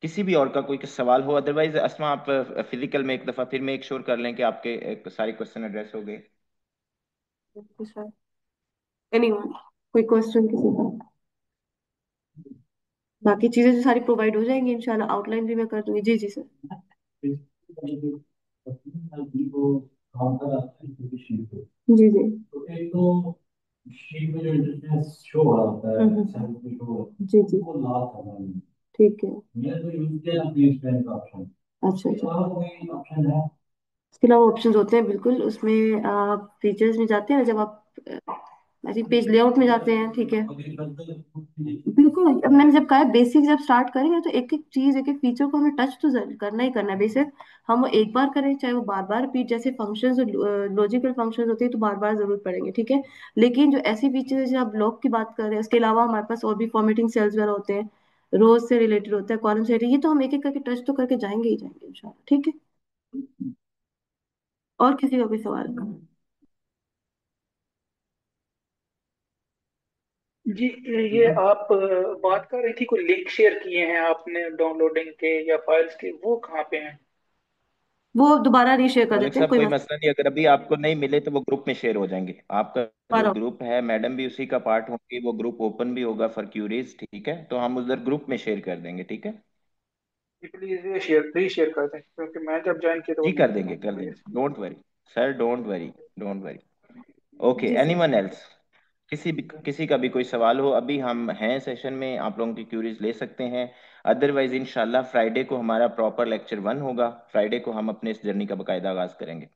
किसी भी और का कोई सवाल हो, अदरवाइज अस्मा आप फिजिकल में एक दफा फिर मेक श्योर कर लें कि आपके सारे क्वेश्चन एड्रेस हो गए। एनीवन, कोई क्वेश्चन किसी का? बाकी चीजें जो सारी प्रोवाइड हो जाएंगी इंशाल्लाह, आउटलाइन भी मैं कर दूंगी। जी जी सर। जी जी। जी जी। ठीक है। अच्छा अच्छा। इसके अलावा ऑप्शंस होते हैं बिल्कुल, उसमें आप फीचर्स में जाते हैं, जब आप आई थिंक पेज लेआउट में जाते हैं, ठीक है। बिल्कुल, अब मैंने जब कहा है बेसिक जब स्टार्ट करेंगे तो एक एक चीज, एक एक फीचर को हमें टच तो करना ही करना है बेसिक। हम वो एक बार करें चाहे वो बार बार रिपीट, जैसे फंक्शंस, लॉजिकल फंक्शंस होते हैं तो बार बार जरूरत पड़ेंगे, ठीक है। लेकिन जो ऐसी फीचर्स जैसे आप ब्लॉक की बात कर रहे हैं, उसके अलावा हमारे पास और भी फॉर्मेटिंग सेल्स वगैरह होते हैं, रोज से रिलेटेड होता है, कॉलम से related, ये तो हम एक एक करके टच तो करके जाएंगे ही जाएंगे इंशाल्लाह, ठीक है। और किसी का कोई सवाल? जी, ये आप बात कर रही थी, कोई लिंक शेयर किए हैं आपने डाउनलोडिंग के या फाइल्स के, वो कहाँ पे हैं? वो दोबारा रीशेयर कर मलिक देते हैं, साहब कोई कोई मसला मसला नहीं, अगर अभी आपको नहीं मिले तो वो ग्रुप में शेयर हो जाएंगे। आपका जो नहीं। ग्रुप है, मैडम भी उसी का पार्ट होंगी, वो ग्रुप ओपन भी होगा फॉर क्यूरीज, ठीक है? तो हम उधर ग्रुप में शेयर कर देंगे, ठीक है? प्लीज ये शेयर रीशेयर कर दें, क्योंकि मैं जब ज्वाइन किया तो वो जी नहीं था। कर देंगे, don't worry sir, don't worry, don't worry. Okay, जी सर। Anyone else? किसी का भी कोई सवाल हो, अभी हम हैं सेशन में, आप लोगों की क्यूरीज ले सकते हैं। अदरवाइज इंशाल्लाह फ्राइडे को हमारा प्रॉपर लेक्चर 1 होगा। फ्राइडे को हम अपने इस जर्नी का बाकायदा आगाज करेंगे।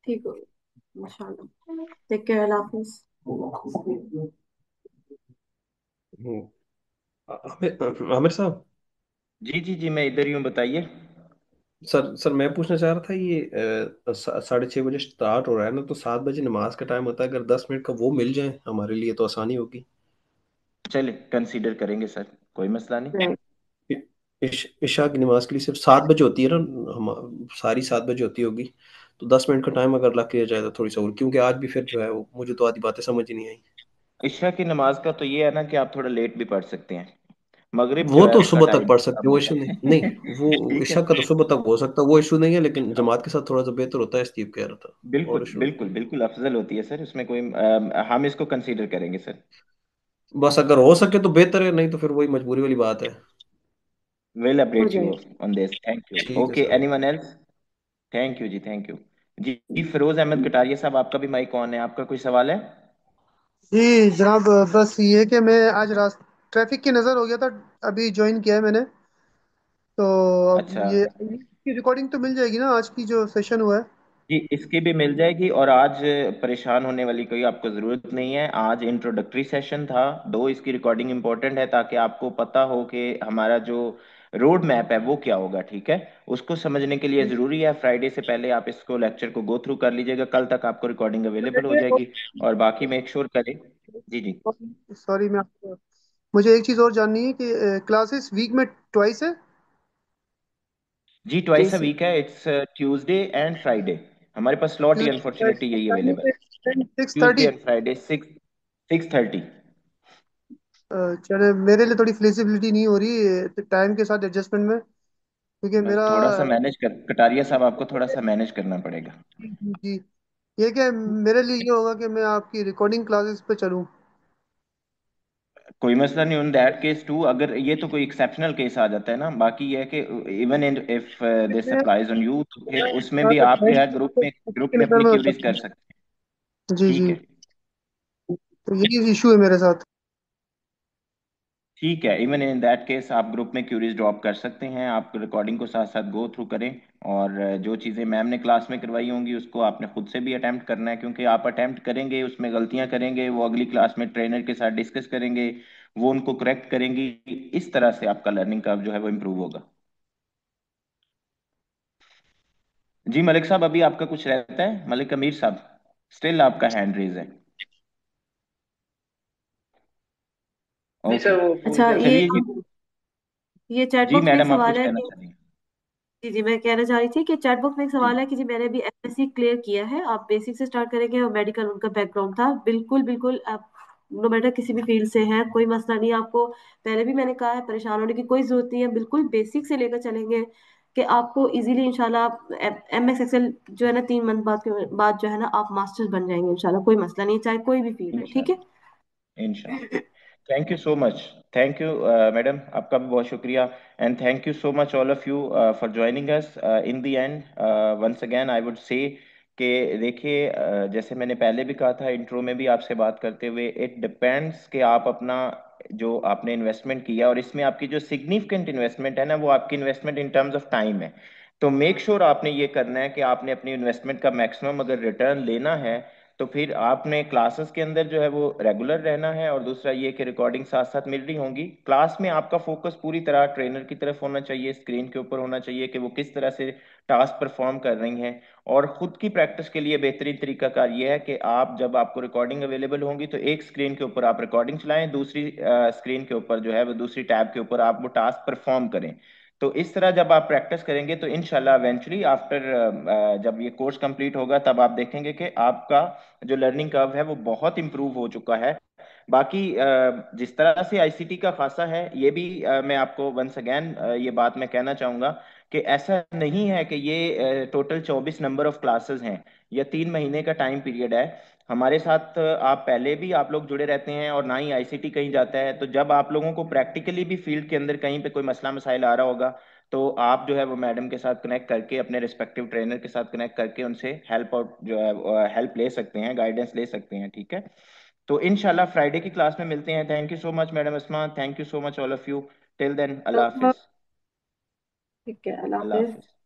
ठीक हो गया इंशाल्लाह। टेक केयर, अल्लाह हाफिज। हम्म, आमिर आमिर साहब। जी जी जी, मैं इधर ही हूँ, बताइए। सर मैं पूछना चाह रहा था, ये 6:30 बजे स्टार्ट हो रहा है ना, तो 7 बजे नमाज का टाइम होता है, अगर 10 मिनट का वो मिल जाए हमारे लिए तो आसानी होगी। चले, कंसीडर करेंगे सर, कोई मसला नहीं। राइट। इशा की नमाज के लिए सिर्फ 7 बजे होती है ना, हम सारी 7 बजे होती होगी, तो 10 मिनट का टाइम अगर लग लिया जाए तो थोड़ी सा और, क्योंकि आज भी फिर जो है वो मुझे तो आधी बातें समझ ही नहीं आई। इशा की नमाज का तो ये है ना कि आप थोड़ा लेट भी पढ़ सकते हैं। मगरिब जो वो है तो उसका सुबह तक टाइम पढ़ सकते हैं, वो इशू नहीं, नहीं वो ठीक है। इशा का तो सुबह तक हो सकता है, वो इशू नहीं है, लेकिन जमात के साथ थोड़ा सा बेहतर होता है, स्टीव कह रहा था। और बिल्कुल इशू नहीं। बिल्कुल बिल्कुल अफजल होती है सर, उसमें कोई हम इसको कंसीडर करेंगे सर। बस अगर हो सके तो बेहतर है, नहीं तो फिर वही मजबूरी वाली बात है। विल हो अपडेट यू जाएगी। On this, thank you. ठीक है okay, sir. Anyone else? Thank you जी, थैंक यू। जी जी, फिरोज अहमद कटारिया साहब, आपका भी माइक ऑन है, आपका कोई सवाल है? जी जनाब, बस ये कि मैं आज रात ट्रैफिक की नज़र हो गया था, अभी ज्वाइन किया है मैंने। तो अब अच्छा ये की रिकॉर्डिंग तो मिल जाएगी ना, आज की जो सेशन हुआ है? जी, इसकी भी मिल जाएगी। और आज परेशान होने वाली कोई आपको ज़रूरत नहीं है। आज इंट्रोडक्टरी सेशन था, दो इसकी रिकॉर्डिंग इंपॉर्टेंट है ताकि आपको पता हो कि हमारा जो रोड मैप है वो क्या होगा, ठीक है? उसको समझने के लिए ज़रूरी है फ्राइडे से पहले आप इसको लेक्चर को गो थ्रू कर लीजिएगा, कल तक आपको रिकॉर्डिंग अवेलेबल हो जाएगी। और बाकी मेक श्योर करें। जी जी। सॉरी, मुझे एक चीज़ और जाननी है कि क्लासेस वीक में ट्वाइस है? जी, ट्वाइस अ जैसे वीक है, इट्स ट्यूसडे एंड फ्राइडे। हमारे पास स्लॉट ही अनफॉर्चुनेटली यही अवेलेबल है। 6:30। Tuesday and Friday 6:30। चले, मेरे लिए थोड़ी फ्लेक्सिबिलिटी नहीं हो रही टाइम के साथ एडजस्टमेंट में, क्योंकि मेरा थोड़ा सा मैनेज कर, कटारिया साहब आपको थोड़ा सा मैनेज करना पड़ेगा। जी, ये क्या मेरे लिए ये होगा कि मैं आपकी रिकॉर्डिंग क्लासेस पे चलूँ? कोई मसला नहीं, ऑन दैट केस टू, अगर ये तो कोई एक्सेप्शनल केस आ जाता है ना, बाकी ये है कि even if this applies on you, तो फिर उसमें भी आप जो है ग्रुप में नज़र अपनी में क्यूरीज कर सकते हैं। जी ठीक जी, है, तो यही इशू है मेरे साथ। ठीक है, इवन इन दैट केस आप ग्रुप में क्यूरीज ड्रॉप कर सकते हैं। आप रिकॉर्डिंग को साथ साथ गो थ्रू करें। और जो चीज़ें मैम ने क्लास में करवाई होंगी उसको आपने खुद से भी अटेम्प्ट करना है, क्योंकि आप अटेम्प्ट करेंगे उसमें गलतियां करेंगे, वो अगली क्लास में ट्रेनर के साथ डिस्कस करेंगे, वो उनको करेक्ट करेंगी। इस तरह से आपका लर्निंग कर्व जो है वो इम्प्रूव होगा। जी मलिक साहब, अभी आपका कुछ रहता है? मलिक अमीर साहब, स्टिल आपका हैंड रेज है। नहीं ओके, सर, वो भूल अच्छा, गया था। ये चलिए जी। ये चैट जी बॉक्स में एक मैडम, आप सवाल कुछ है कहना कि चाह रही हैं? जी जी, मैं कहना चाह रही थी कि चैट बॉक्स में एक जी सवाल है कि जी मैंने भी एमएससी क्लियर किया है, आप बेसिक से स्टार्ट करेंगे और मेडिकल उनका बैकग्राउंड था। बिल्कुल बिल्कुल, आप नो मैटर किसी भी फील्ड से हैं, कोई मसला नहीं है आपको। पहले भी मैंने कहा है, परेशान होने की कोई जरूरत नहीं है, बिल्कुल बेसिक से लेकर चलेंगे कि आपको इजीली इंशाल्लाह एमएस एक्सेल जो है ना 3 मंथ बाद जो है ना आप मास्टर्स बन जाएंगे इंशाल्लाह। कोई मसला नहीं है, चाहे कोई भी फील्ड है, ठीक है। इंशाल्लाह, इंशाल्लाह। Thank you so much. Thank you madam, आपका भी बहुत शुक्रिया। And thank you so much all of you for joining us. In the end once again I would say कि देखिए, जैसे मैंने पहले भी कहा था इंट्रो में भी आपसे बात करते हुए, इट डिपेंड्स कि आप अपना जो आपने इन्वेस्टमेंट किया, और इसमें आपकी जो सिग्निफिकेंट इन्वेस्टमेंट है ना, वो आपकी investment in terms of time है। तो मेक श्योर आपने ये करना है कि आपने अपनी इन्वेस्टमेंट का मैक्सिमम अगर रिटर्न लेना है, तो फिर आपने क्लासेस के अंदर जो है वो रेगुलर रहना है। और दूसरा ये कि रिकॉर्डिंग साथ साथ मिल रही होंगी। क्लास में आपका फोकस पूरी तरह ट्रेनर की तरफ होना चाहिए, स्क्रीन के ऊपर होना चाहिए कि वो किस तरह से टास्क परफॉर्म कर रही हैं। और खुद की प्रैक्टिस के लिए बेहतरीन तरीकाकार ये है कि आप जब आपको रिकॉर्डिंग अवेलेबल होंगी तो एक स्क्रीन के ऊपर आप रिकॉर्डिंग चलाएं, दूसरी स्क्रीन के ऊपर जो है वो दूसरी टैब के ऊपर आप वो टास्क परफॉर्म करें। तो इस तरह जब आप प्रैक्टिस करेंगे तो इंशाल्लाह इवेंचुअली आफ्टर जब ये कोर्स कंप्लीट होगा तब आप देखेंगे कि आपका जो लर्निंग कर्व है वो बहुत इंप्रूव हो चुका है। बाकी जिस तरह से आईसीटी का खासा है, ये भी मैं आपको वंस अगेन ये बात मैं कहना चाहूंगा कि ऐसा नहीं है कि ये टोटल 24 नंबर ऑफ क्लासेस हैं या 3 महीने का टाइम पीरियड है। हमारे साथ आप पहले भी आप लोग जुड़े रहते हैं और ना ही आईसीटी कहीं जाता है। तो जब आप लोगों को प्रैक्टिकली भी फील्ड के अंदर कहीं पे कोई मसला मसाइल आ रहा होगा, तो आप जो है वो मैडम के साथ कनेक्ट करके, अपने रिस्पेक्टिव ट्रेनर के साथ कनेक्ट करके उनसे हेल्प आउट जो है हेल्प ले सकते हैं, गाइडेंस ले सकते हैं, ठीक है। तो इंशाल्लाह फ्राइडे की क्लास में मिलते हैं। Thank you so much madam Asma, thank you so much all of you. Till then, अल्लाह हाफिज। ठीक है, अल्लाह अल्लाह हाफिज। हाफिज।